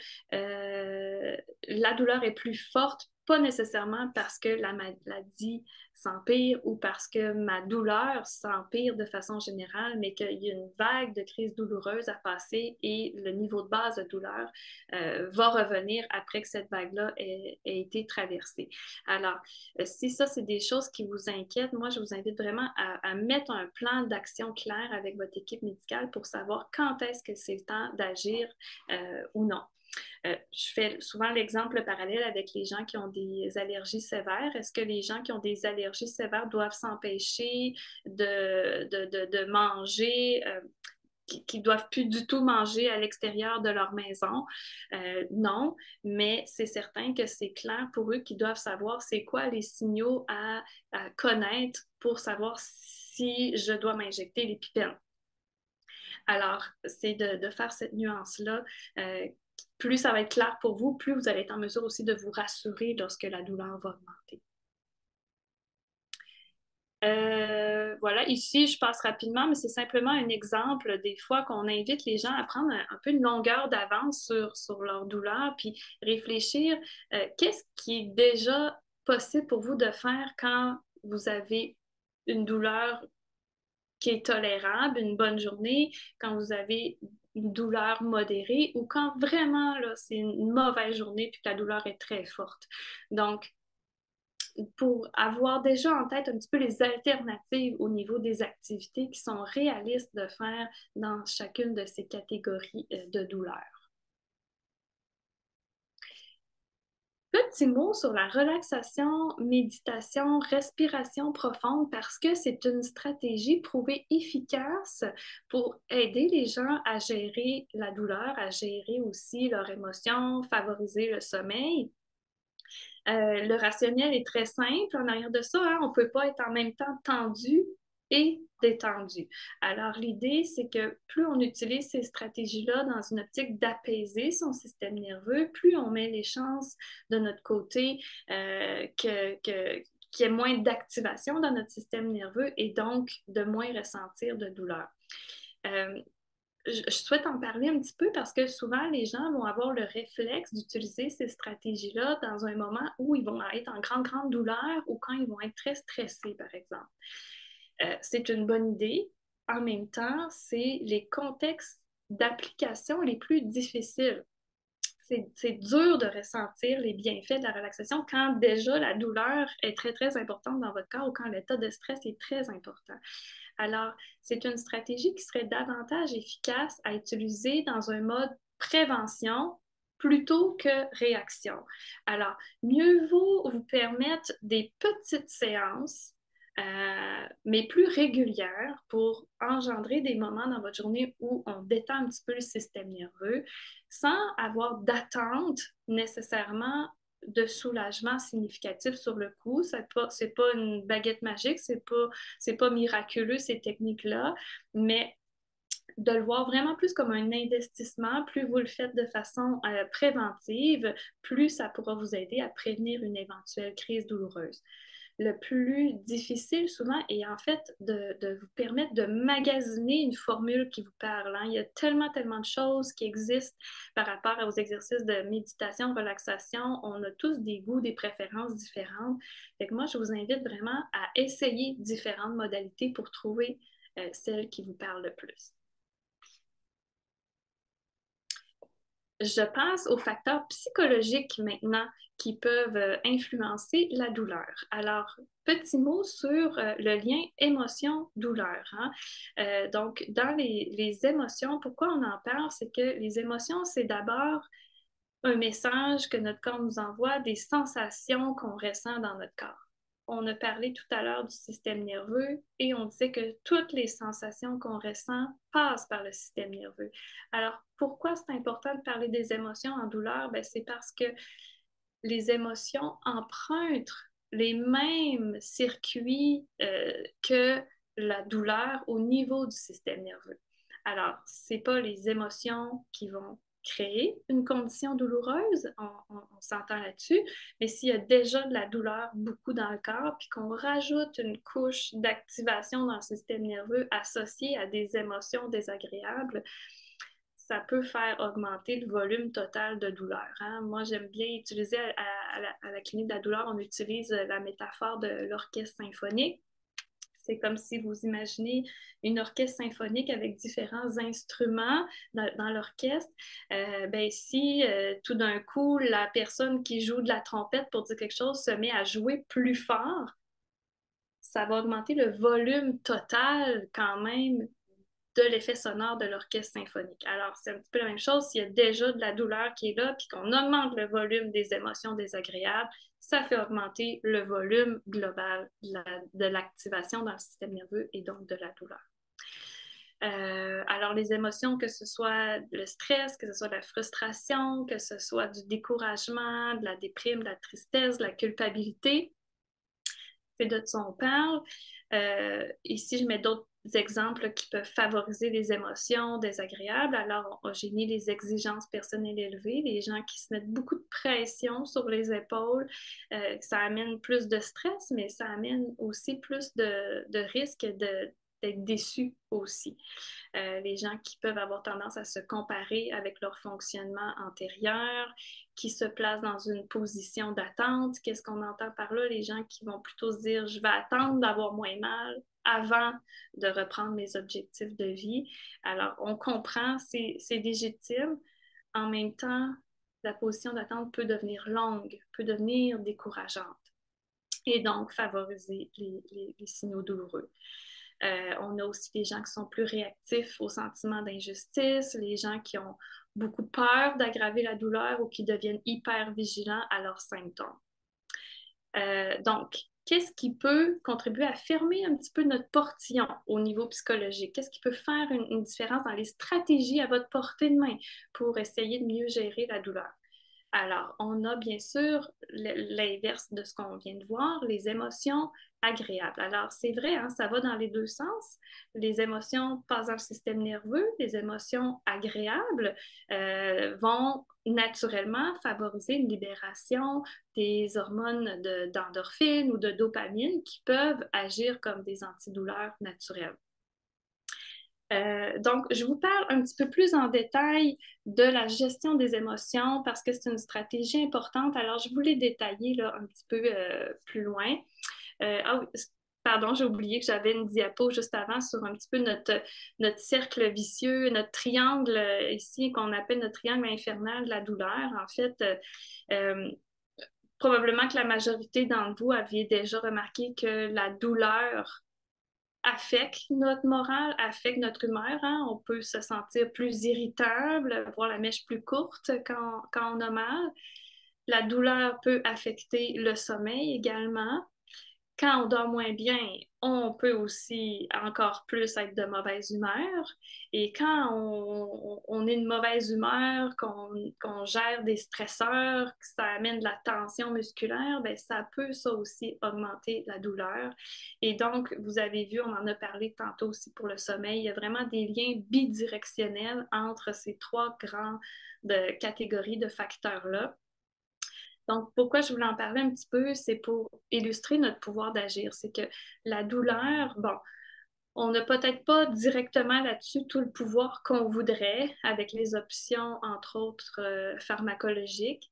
la douleur est plus forte, pas nécessairement parce que la maladie s'empire ou parce que ma douleur s'empire de façon générale, mais qu'il y a une vague de crise douloureuse à passer et le niveau de base de douleur va revenir après que cette vague-là ait été traversée. Alors, si ça, c'est des choses qui vous inquiètent, moi, je vous invite vraiment à mettre un plan d'action clair avec votre équipe médicale pour savoir quand est-ce que c'est le temps d'agir ou non. Je fais souvent l'exemple parallèle avec les gens qui ont des allergies sévères. Est-ce que les gens qui ont des allergies sévères doivent s'empêcher de manger, qui ne doivent plus du tout manger à l'extérieur de leur maison? Non, mais c'est certain que c'est clair pour eux qu'ils doivent savoir c'est quoi les signaux à connaître pour savoir si je dois m'injecter l'épipène. Alors, c'est de faire cette nuance-là. Plus ça va être clair pour vous, plus vous allez être en mesure aussi de vous rassurer lorsque la douleur va augmenter. Voilà, ici, je passe rapidement, mais c'est simplement un exemple des fois qu'on invite les gens à prendre un peu une longueur d'avance sur leur douleur, puis réfléchir qu'est-ce qui est déjà possible pour vous de faire quand vous avez une douleur qui est tolérable, une bonne journée, quand vous avez une douleur modérée ou quand vraiment là, c'est une mauvaise journée puis que la douleur est très forte. Donc, pour avoir déjà en tête un petit peu les alternatives au niveau des activités qui sont réalistes de faire dans chacune de ces catégories de douleurs. Petit mot sur la relaxation, méditation, respiration profonde parce que c'est une stratégie prouvée efficace pour aider les gens à gérer la douleur, à gérer aussi leurs émotions, favoriser le sommeil. Le rationnel est très simple. En arrière de ça, hein, on ne peut pas être en même temps tendu et détendu. Alors, l'idée, c'est que plus on utilise ces stratégies-là dans une optique d'apaiser son système nerveux, plus on met les chances de notre côté qu'il y ait moins d'activation dans notre système nerveux et donc de moins ressentir de douleur. Je souhaite en parler un petit peu parce que souvent, les gens vont avoir le réflexe d'utiliser ces stratégies-là dans un moment où ils vont être en grande, grande douleur ou quand ils vont être très stressés, par exemple. C'est une bonne idée. En même temps, c'est les contextes d'application les plus difficiles. C'est dur de ressentir les bienfaits de la relaxation quand déjà la douleur est très, très importante dans votre corps ou quand l'état de stress est très important. Alors, c'est une stratégie qui serait davantage efficace à utiliser dans un mode prévention plutôt que réaction. Alors, mieux vaut vous permettre des petites séances mais plus régulières pour engendrer des moments dans votre journée où on détend un petit peu le système nerveux sans avoir d'attente nécessairement de soulagement significatif sur le coup. C'est pas une baguette magique, c'est pas miraculeux ces techniques-là, mais de le voir vraiment plus comme un investissement. Plus vous le faites de façon préventive, plus ça pourra vous aider à prévenir une éventuelle crise douloureuse. Le plus difficile souvent est en fait de vous permettre de magasiner une formule qui vous parle. Hein. Il y a tellement, tellement de choses qui existent par rapport aux exercices de méditation, relaxation. On a tous des goûts, des préférences différentes. Fait que moi, je vous invite vraiment à essayer différentes modalités pour trouver celle qui vous parle le plus. Je pense aux facteurs psychologiques maintenant qui peuvent influencer la douleur. Alors, petit mot sur le lien émotion-douleur. Hein? Donc, dans les émotions, pourquoi on en parle? C'est que les émotions, c'est d'abord un message que notre corps nous envoie, des sensations qu'on ressent dans notre corps. On a parlé tout à l'heure du système nerveux et on disait que toutes les sensations qu'on ressent passent par le système nerveux. Alors, pourquoi c'est important de parler des émotions en douleur? Bien, c'est parce que les émotions empruntent les mêmes circuits que la douleur au niveau du système nerveux. Alors, ce n'est pas les émotions qui vont créer une condition douloureuse, on s'entend là-dessus, mais s'il y a déjà de la douleur beaucoup dans le corps, puis qu'on rajoute une couche d'activation dans le système nerveux associée à des émotions désagréables, ça peut faire augmenter le volume total de douleur. Hein? Moi, j'aime bien utiliser à la clinique de la douleur, on utilise la métaphore de l'orchestre symphonique. C'est comme si vous imaginez une orchestre symphonique avec différents instruments dans l'orchestre. Ben, si tout d'un coup, la personne qui joue de la trompette, pour dire quelque chose, se met à jouer plus fort, ça va augmenter le volume total quand même de l'effet sonore de l'orchestre symphonique. Alors, c'est un petit peu la même chose. S'il y a déjà de la douleur qui est là, puis qu'on augmente le volume des émotions désagréables, ça fait augmenter le volume global de l'activation dans le système nerveux et donc de la douleur. Alors, les émotions, que ce soit le stress, que ce soit la frustration, que ce soit du découragement, de la déprime, de la tristesse, de la culpabilité, c'est de ça on parle. Ici, je mets d'autres exemples qui peuvent favoriser les émotions désagréables. Alors, j'ai mis les exigences personnelles élevées, les gens qui se mettent beaucoup de pression sur les épaules. Ça amène plus de stress, mais ça amène aussi plus de risque d'être déçus aussi. Les gens qui peuvent avoir tendance à se comparer avec leur fonctionnement antérieur, qui se placent dans une position d'attente. Qu'est-ce qu'on entend par là? Les gens qui vont plutôt se dire, je vais attendre d'avoir moins mal avant de reprendre mes objectifs de vie. Alors, on comprend, c'est légitime. En même temps, la position d'attente peut devenir longue, peut devenir décourageante et donc favoriser les signaux douloureux. On a aussi les gens qui sont plus réactifs au sentiment d'injustice, les gens qui ont beaucoup peur d'aggraver la douleur ou qui deviennent hyper vigilants à leurs symptômes. Donc, qu'est-ce qui peut contribuer à fermer un petit peu notre portillon au niveau psychologique? Qu'est-ce qui peut faire une différence dans les stratégies à votre portée de main pour essayer de mieux gérer la douleur? Alors, on a bien sûr l'inverse de ce qu'on vient de voir, les émotions agréables. Alors, c'est vrai, hein, ça va dans les deux sens. Les émotions passent dans le système nerveux, les émotions agréables vont naturellement favoriser une libération des hormones d'endorphine ou de dopamine qui peuvent agir comme des antidouleurs naturels. Donc, je vous parle un petit peu plus en détail de la gestion des émotions parce que c'est une stratégie importante. Alors, je voulais détailler là, un petit peu plus loin. Pardon, j'ai oublié que j'avais une diapo juste avant sur un petit peu notre cercle vicieux, notre triangle ici qu'on appelle notre triangle infernal de la douleur. En fait, probablement que la majorité d'entre vous aviez déjà remarqué que la douleur affecte notre morale, affecte notre humeur. Hein? On peut se sentir plus irritable, voir la mèche plus courte quand on a mal. La douleur peut affecter le sommeil également. Quand on dort moins bien, on peut aussi encore plus être de mauvaise humeur. Et quand on est de mauvaise humeur, qu'on gère des stresseurs, que ça amène de la tension musculaire, ben, ça peut ça aussi augmenter la douleur. Et donc, vous avez vu, on en a parlé tantôt aussi pour le sommeil, il y a vraiment des liens bidirectionnels entre ces trois grandes catégories de facteurs-là. Donc, pourquoi je voulais en parler un petit peu, c'est pour illustrer notre pouvoir d'agir. C'est que la douleur, bon, on n'a peut-être pas directement là-dessus tout le pouvoir qu'on voudrait avec les options, entre autres, pharmacologiques,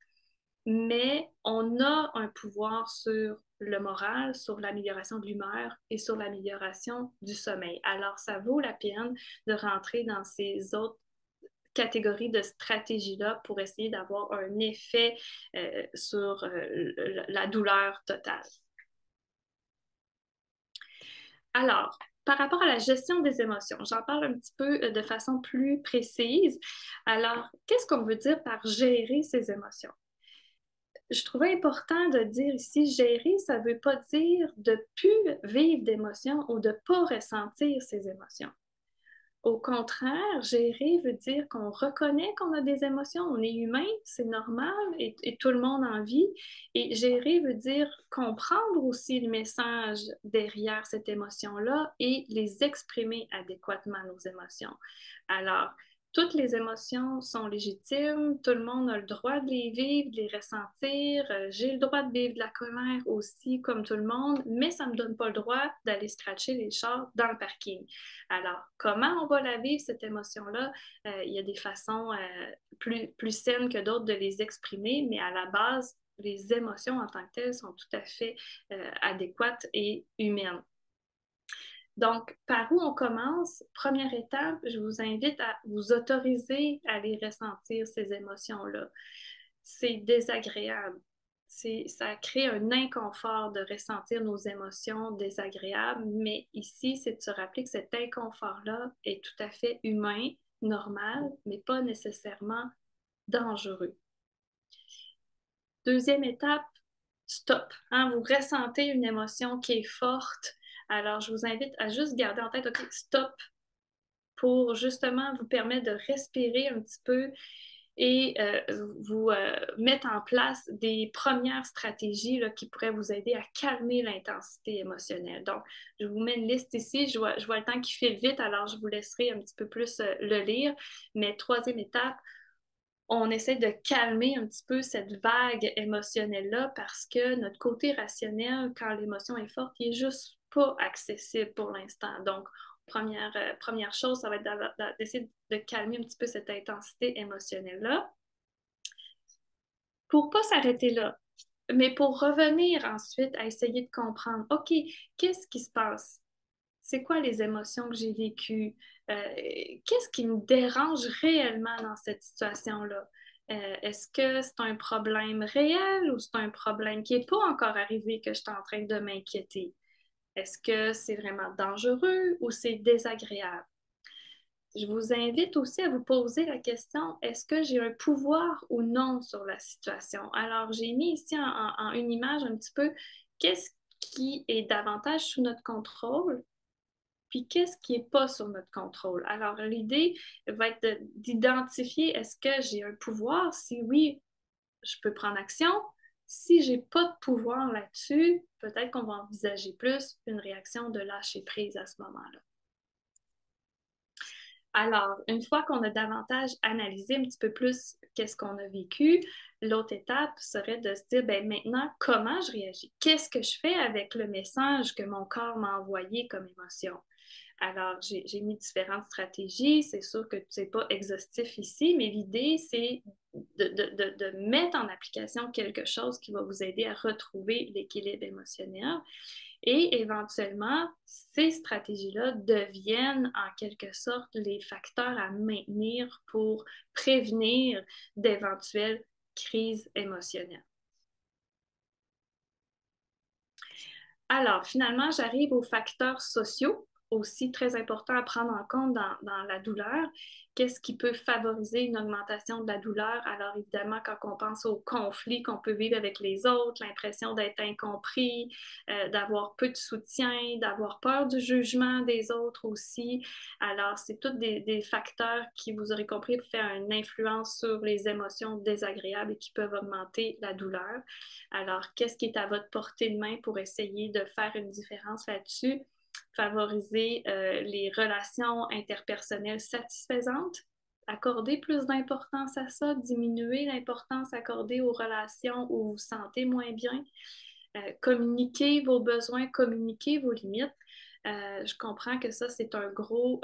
mais on a un pouvoir sur le moral, sur l'amélioration de l'humeur et sur l'amélioration du sommeil. Alors, ça vaut la peine de rentrer dans ces autres catégorie de stratégie-là pour essayer d'avoir un effet sur la douleur totale. Alors, par rapport à la gestion des émotions, j'en parle un petit peu de façon plus précise. Alors, qu'est-ce qu'on veut dire par gérer ses émotions? Je trouvais important de dire ici, gérer, ça ne veut pas dire de ne plus vivre d'émotions ou de ne pas ressentir ses émotions. Au contraire, gérer veut dire qu'on reconnaît qu'on a des émotions, on est humain, c'est normal et tout le monde en vit. Et gérer veut dire comprendre aussi le message derrière cette émotion-là et les exprimer adéquatement, nos émotions. Alors, toutes les émotions sont légitimes, tout le monde a le droit de les vivre, de les ressentir. J'ai le droit de vivre de la colère aussi, comme tout le monde, mais ça ne me donne pas le droit d'aller scratcher les chars dans le parking. Alors, comment on va la vivre, cette émotion-là? Il y a des façons plus saines que d'autres de les exprimer, mais à la base, les émotions en tant que telles sont tout à fait adéquates et humaines. Donc, par où on commence? Première étape, je vous invite à vous autoriser à les ressentir, ces émotions-là. C'est désagréable. Ça crée un inconfort de ressentir nos émotions désagréables, mais ici, c'est de se rappeler que cet inconfort-là est tout à fait humain, normal, mais pas nécessairement dangereux. Deuxième étape, stop. Hein, vous ressentez une émotion qui est forte. Alors, je vous invite à juste garder en tête, OK, stop, pour justement vous permettre de respirer un petit peu et vous mettre en place des premières stratégies là, qui pourraient vous aider à calmer l'intensité émotionnelle. Donc, je vous mets une liste ici. Je vois le temps qui file vite, alors je vous laisserai un petit peu plus le lire. Mais troisième étape, on essaie de calmer un petit peu cette vague émotionnelle-là parce que notre côté rationnel, quand l'émotion est forte, il n'est juste pas accessible pour l'instant. Donc, première chose, ça va être d'essayer de calmer un petit peu cette intensité émotionnelle-là pour ne pas s'arrêter là, mais pour revenir ensuite à essayer de comprendre, OK, qu'est-ce qui se passe? C'est quoi les émotions que j'ai vécues? Qu'est-ce qui me dérange réellement dans cette situation-là? Est-ce que c'est un problème réel ou c'est un problème qui n'est pas encore arrivé que je suis en train de m'inquiéter? Est-ce que c'est vraiment dangereux ou c'est désagréable? Je vous invite aussi à vous poser la question, est-ce que j'ai un pouvoir ou non sur la situation? Alors, j'ai mis ici en une image un petit peu qu'est-ce qui est davantage sous notre contrôle, puis qu'est-ce qui n'est pas sur notre contrôle. Alors, l'idée va être d'identifier est-ce que j'ai un pouvoir? Si oui, je peux prendre action. Si je n'ai pas de pouvoir là-dessus, peut-être qu'on va envisager plus une réaction de lâcher prise à ce moment-là. Alors, une fois qu'on a davantage analysé un petit peu plus qu'est-ce qu'on a vécu, l'autre étape serait de se dire, ben maintenant, comment je réagis? Qu'est-ce que je fais avec le message que mon corps m'a envoyé comme émotion? Alors, j'ai mis différentes stratégies. C'est sûr que ce n'est pas exhaustif ici, mais l'idée, c'est de mettre en application quelque chose qui va vous aider à retrouver l'équilibre émotionnel. Et éventuellement, ces stratégies-là deviennent en quelque sorte les facteurs à maintenir pour prévenir d'éventuelles crises émotionnelles. Alors, finalement, j'arrive aux facteurs sociaux aussi très important à prendre en compte dans la douleur. Qu'est-ce qui peut favoriser une augmentation de la douleur? Alors évidemment, quand on pense aux conflits qu'on peut vivre avec les autres, l'impression d'être incompris, d'avoir peu de soutien, d'avoir peur du jugement des autres aussi. Alors, c'est tous des facteurs qui, vous aurez compris, font une influence sur les émotions désagréables et qui peuvent augmenter la douleur. Alors, qu'est-ce qui est à votre portée de main pour essayer de faire une différence là-dessus? Favoriser les relations interpersonnelles satisfaisantes, accorder plus d'importance à ça, diminuer l'importance accordée aux relations où vous vous sentez moins bien, communiquer vos besoins, communiquer vos limites. Je comprends que ça, c'est un gros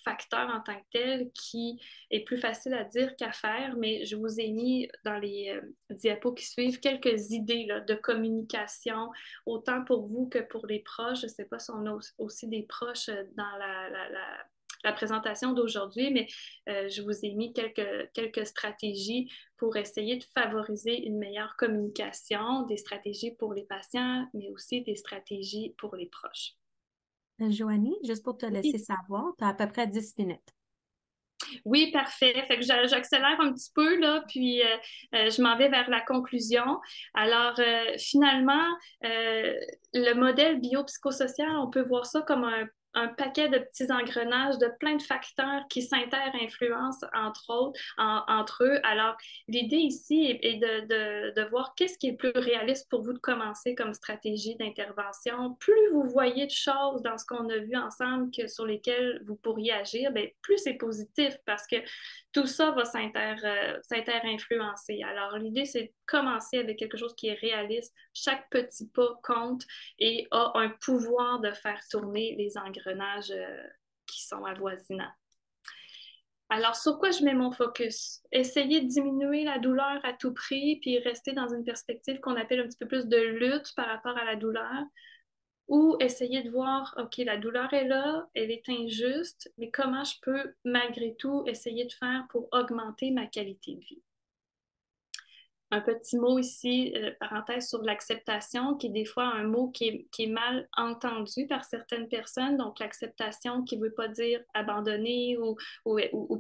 facteur en tant que tel qui est plus facile à dire qu'à faire, mais je vous ai mis dans les diapos qui suivent quelques idées là, de communication, autant pour vous que pour les proches. Je ne sais pas si on a aussi des proches dans la présentation d'aujourd'hui, mais je vous ai mis quelques stratégies pour essayer de favoriser une meilleure communication, des stratégies pour les patients, mais aussi des stratégies pour les proches.
Joanie, juste pour te laisser
Oui,
savoir, tu as à peu près 10 minutes.
oui, parfait. Fait que j'accélère un petit peu, là, puis je m'en vais vers la conclusion. Alors, finalement, le modèle biopsychosocial, on peut voir ça comme un paquet de petits engrenages de plein de facteurs qui s'inter-influencent entre eux. Alors, l'idée ici est de voir qu'est-ce qui est le plus réaliste pour vous de commencer comme stratégie d'intervention. Plus vous voyez de choses dans ce qu'on a vu ensemble sur lesquelles vous pourriez agir, bien, plus c'est positif parce que tout ça va s'inter-influencer. Alors, l'idée, c'est de commencer avec quelque chose qui est réaliste. Chaque petit pas compte et a un pouvoir de faire tourner les engrenages qui sont avoisinants. Alors, sur quoi je mets mon focus? Essayer de diminuer la douleur à tout prix, puis rester dans une perspective qu'on appelle un petit peu plus de lutte par rapport à la douleur, ou essayer de voir, OK, la douleur est là, elle est injuste, mais comment je peux, malgré tout, essayer de faire pour augmenter ma qualité de vie? Un petit mot ici, parenthèse sur l'acceptation, qui est des fois un mot qui est mal entendu par certaines personnes. Donc, l'acceptation qui ne veut pas dire abandonner ou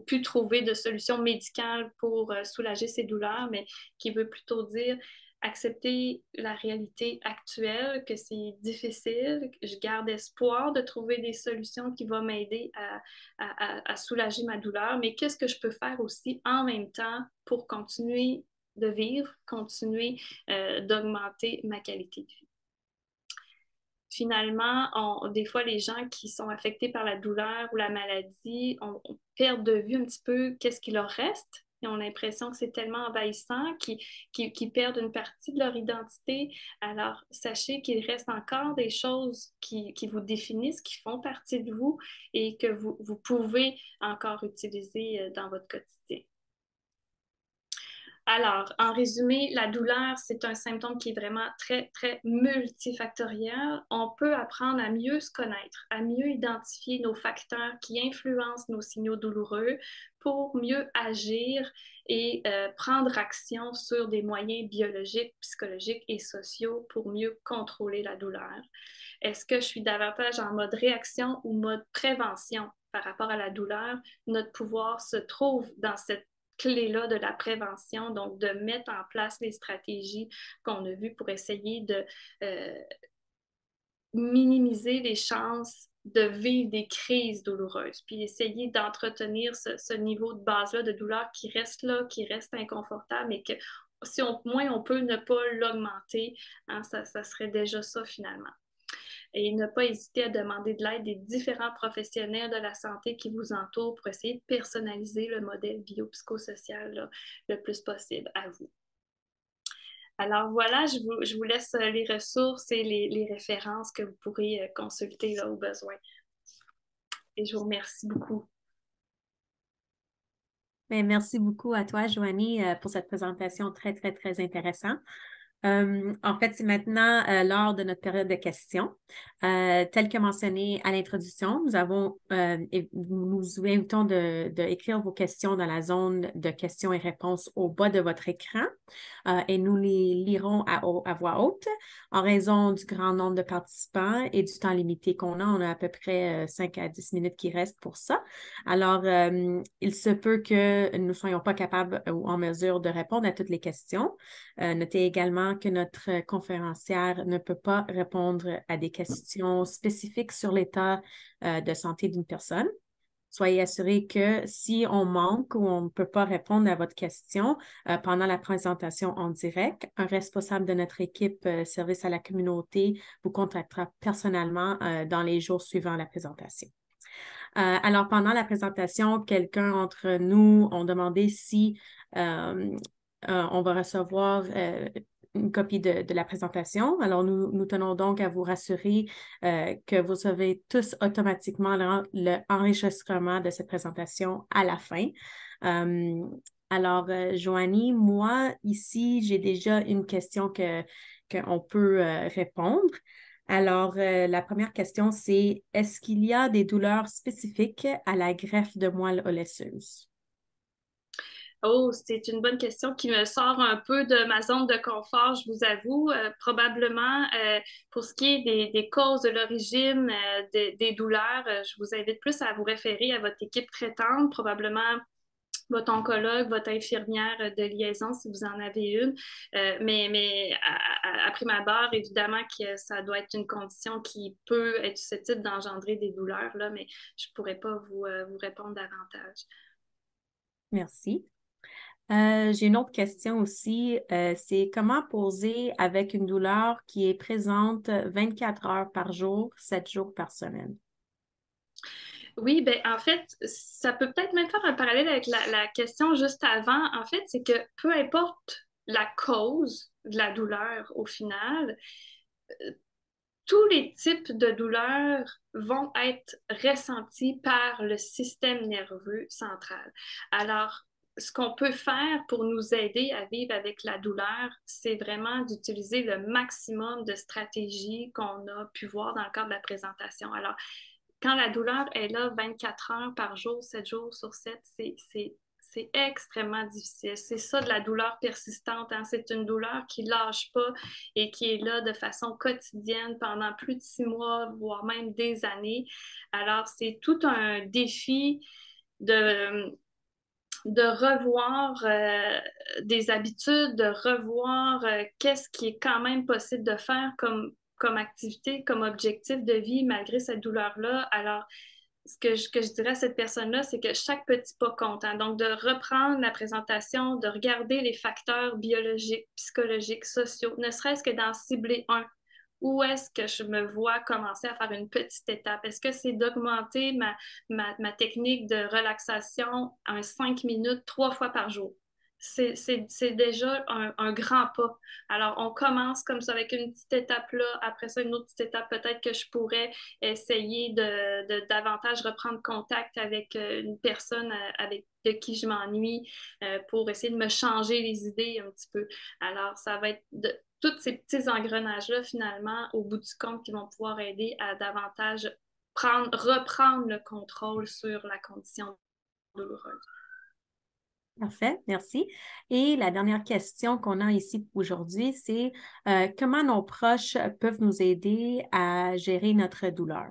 plus trouver de solution médicale pour soulager ses douleurs, mais qui veut plutôt dire accepter la réalité actuelle, que c'est difficile, que je garde espoir de trouver des solutions qui vont m'aider à soulager ma douleur, mais qu'est-ce que je peux faire aussi en même temps pour continuer de vivre, continuer d'augmenter ma qualité de vie. Finalement, des fois, les gens qui sont affectés par la douleur ou la maladie perdent de vue un petit peu qu'est-ce qu'il leur reste. Ils ont l'impression que c'est tellement envahissant qu'ils perdent une partie de leur identité. Alors, sachez qu'il reste encore des choses qui vous définissent, qui font partie de vous et que vous pouvez encore utiliser dans votre quotidien. Alors, en résumé, la douleur, c'est un symptôme qui est vraiment très, très multifactoriel. On peut apprendre à mieux se connaître, à mieux identifier nos facteurs qui influencent nos signaux douloureux pour mieux agir et prendre action sur des moyens biologiques, psychologiques et sociaux pour mieux contrôler la douleur. Est-ce que je suis davantage en mode réaction ou mode prévention par rapport à la douleur? Notre pouvoir se trouve dans cette clé-là de la prévention, donc de mettre en place les stratégies qu'on a vues pour essayer de minimiser les chances de vivre des crises douloureuses, puis essayer d'entretenir ce niveau de base-là de douleur qui reste là, qui reste inconfortable, mais que si moins on peut ne pas l'augmenter, hein, ça serait déjà ça finalement. Et ne pas hésiter à demander de l'aide des différents professionnels de la santé qui vous entourent pour essayer de personnaliser le modèle biopsychosocial là, le plus possible à vous. Alors voilà, je vous laisse les ressources et les références que vous pourrez consulter là, au besoin. Et je vous remercie beaucoup.
Bien, merci beaucoup à toi, Joanie, pour cette présentation très, très, très intéressante. En fait, c'est maintenant l'heure de notre période de questions. Tel que mentionné à l'introduction, nous vous invitons de écrire vos questions dans la zone de questions et réponses au bas de votre écran et nous les lirons à voix haute. En raison du grand nombre de participants et du temps limité qu'on a, on a à peu près 5 à 10 minutes qui restent pour ça. Alors, il se peut que nous ne soyons pas capables ou en mesure de répondre à toutes les questions. Notez également que notre conférencière ne peut pas répondre à des questions spécifiques sur l'état de santé d'une personne. Soyez assurés que si on manque ou on ne peut pas répondre à votre question pendant la présentation en direct, un responsable de notre équipe service à la communauté vous contactera personnellement dans les jours suivant la présentation. Alors, pendant la présentation, quelqu'un entre nous a demandé si on va recevoir une copie de la présentation. Alors, nous tenons donc à vous rassurer que vous recevez tous automatiquement l'enregistrement de cette présentation à la fin. Alors, Joanie, moi, ici, j'ai déjà une question qu'on peut répondre. Alors, la première question, c'est est-ce qu'il y a des douleurs spécifiques à la greffe de moelle osseuse?
Oh, c'est une bonne question qui me sort un peu de ma zone de confort, je vous avoue. Probablement, pour ce qui est des causes de l'origine des douleurs, je vous invite plus à vous référer à votre équipe traitante, probablement votre oncologue, votre infirmière de liaison si vous en avez une. Mais à prime abord, évidemment que ça doit être une condition qui peut être susceptible d'engendrer des douleurs, là, mais je ne pourrais pas vous répondre davantage.
Merci. J'ai une autre question aussi. C'est comment poser avec une douleur qui est présente 24 heures par jour, 7 jours par semaine?
Oui, ben en fait, ça peut peut-être même faire un parallèle avec la question juste avant. En fait, c'est que peu importe la cause de la douleur au final, tous les types de douleurs vont être ressentis par le système nerveux central. Alors, ce qu'on peut faire pour nous aider à vivre avec la douleur, c'est vraiment d'utiliser le maximum de stratégies qu'on a pu voir dans le cadre de la présentation. Alors, quand la douleur est là 24 heures par jour, 7 jours sur 7, c'est extrêmement difficile. C'est ça de la douleur persistante, hein? C'est une douleur qui ne lâche pas et qui est là de façon quotidienne pendant plus de 6 mois, voire même des années. Alors, c'est tout un défi de, de revoir des habitudes, de revoir qu'est-ce qui est quand même possible de faire comme activité, comme objectif de vie malgré cette douleur-là. Alors, ce que je dirais à cette personne-là, c'est que chaque petit pas compte, hein. Donc, de reprendre la présentation, de regarder les facteurs biologiques, psychologiques, sociaux, ne serait-ce que d'en cibler un. Où est-ce que je me vois commencer à faire une petite étape? Est-ce que c'est d'augmenter ma technique de relaxation en 5 minutes 3 fois par jour? C'est déjà un grand pas. Alors, on commence comme ça avec une petite étape là. Après ça, une autre petite étape, peut-être que je pourrais essayer de davantage reprendre contact avec une personne de qui je m'ennuie pour essayer de me changer les idées un petit peu. Alors, ça va être tous ces petits engrenages-là, finalement, au bout du compte, qui vont pouvoir aider à davantage reprendre le contrôle sur la condition douloureuse.
Parfait, merci. Et la dernière question qu'on a ici aujourd'hui, c'est comment nos proches peuvent nous aider à gérer notre douleur?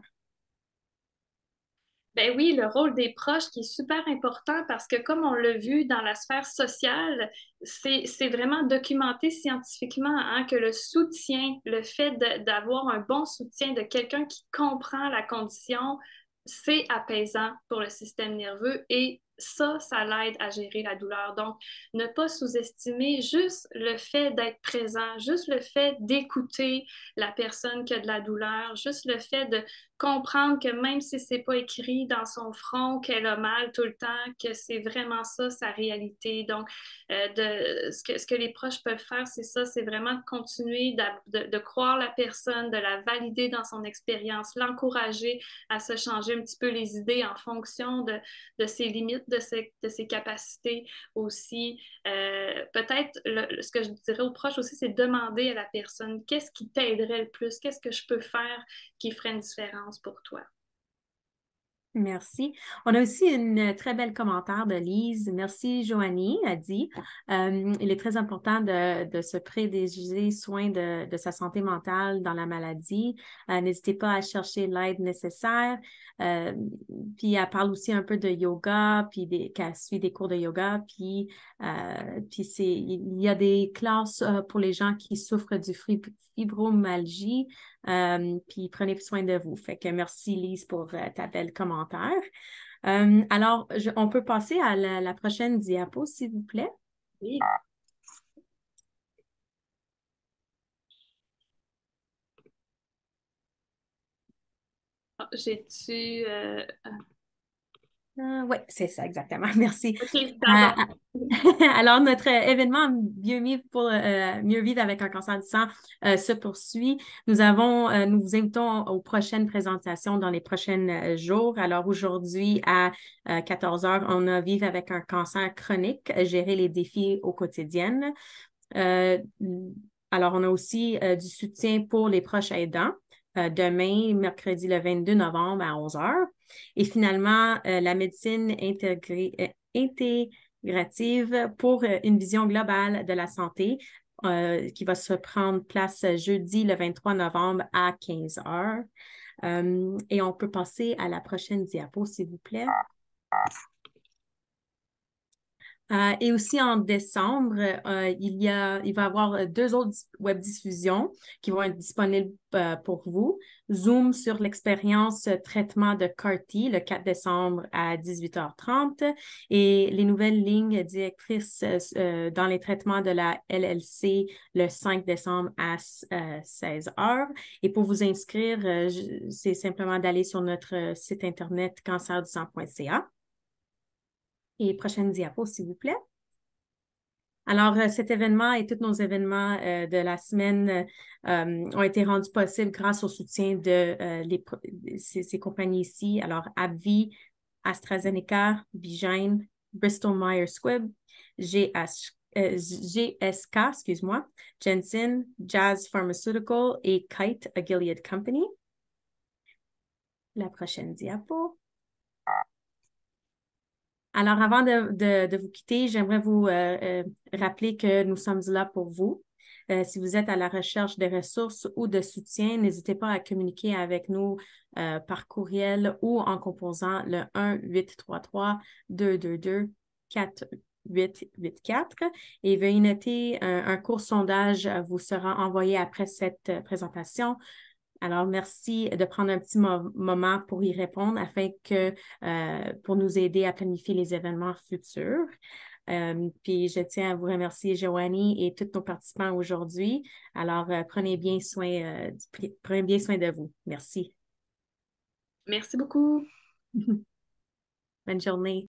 Ben oui, le rôle des proches qui est super important parce que comme on l'a vu dans la sphère sociale, c'est vraiment documenté scientifiquement hein, que le soutien, le fait d'avoir un bon soutien de quelqu'un qui comprend la condition, c'est apaisant pour le système nerveux et ça l'aide à gérer la douleur. Donc, ne pas sous-estimer juste le fait d'être présent, juste le fait d'écouter la personne qui a de la douleur, juste le fait de comprendre que même si c'est pas écrit dans son front qu'elle a mal tout le temps, que c'est vraiment ça sa réalité. Donc, ce que les proches peuvent faire, c'est ça, c'est vraiment de continuer de croire la personne, de la valider dans son expérience, l'encourager à se changer un petit peu les idées en fonction de ses limites de ses capacités aussi. Peut-être, ce que je dirais aux proches aussi, c'est demander à la personne qu'est-ce qui t'aiderait le plus, qu'est-ce que je peux faire qui ferait une différence pour toi.
Merci. On a aussi une très belle commentaire de Lise. Merci, Joanie, a dit. Il est très important de se prédécider soin de sa santé mentale dans la maladie. N'hésitez pas à chercher l'aide nécessaire. Euh, Puis elle parle aussi un peu de yoga, puis qu'elle suit des cours de yoga. Puis il y a des classes pour les gens qui souffrent du fibromyalgie. Puis prenez soin de vous. Fait que merci Lise pour ta belle commentaire. Alors, on peut passer à la prochaine diapo, s'il vous plaît.
Oui. Ah, j'ai-tu...
Oui, c'est ça, exactement. Merci.
OK, pardon.
Alors, notre événement Mieux vivre avec un cancer du sang se poursuit. Nous vous invitons aux prochaines présentations dans les prochains jours. Alors, aujourd'hui, à 14 heures, on a Vivre avec un cancer chronique, gérer les défis au quotidien. Euh, alors, on a aussi du soutien pour les proches aidants. Demain, mercredi le 22 novembre à 11 heures. Et finalement, la médecine intégrative pour une vision globale de la santé qui va se prendre place jeudi le 23 novembre à 15 heures. Et on peut passer à la prochaine diapo, s'il vous plaît. Et aussi en décembre, il va y avoir 2 autres web-diffusions qui vont être disponibles pour vous. Zoom sur l'expérience traitement de CAR-T le 4 décembre à 18h30 et les nouvelles lignes directrices dans les traitements de la LLC le 5 décembre à 16h. Et pour vous inscrire, c'est simplement d'aller sur notre site internet cancerdusang.ca. Et prochaine diapo, s'il vous plaît. Alors, cet événement et tous nos événements de la semaine ont été rendus possibles grâce au soutien de ces compagnies ici. Alors, AbbVie, AstraZeneca, Bigen, Bristol Myers Squibb, GSK, excuse-moi, Janssen, Jazz Pharmaceutical et Kite, a Gilead Company. La prochaine diapo. Alors, avant de vous quitter, j'aimerais vous rappeler que nous sommes là pour vous. Si vous êtes à la recherche de ressources ou de soutien, n'hésitez pas à communiquer avec nous par courriel ou en composant le 1-833-222-4884 et veuillez noter un court sondage vous sera envoyé après cette présentation. Alors, merci de prendre un petit moment pour y répondre afin que pour nous aider à planifier les événements futurs. Puis, je tiens à vous remercier, Joanie, et tous nos participants aujourd'hui. Alors, prenez bien soin de vous. Merci.
Merci beaucoup.
Bonne journée.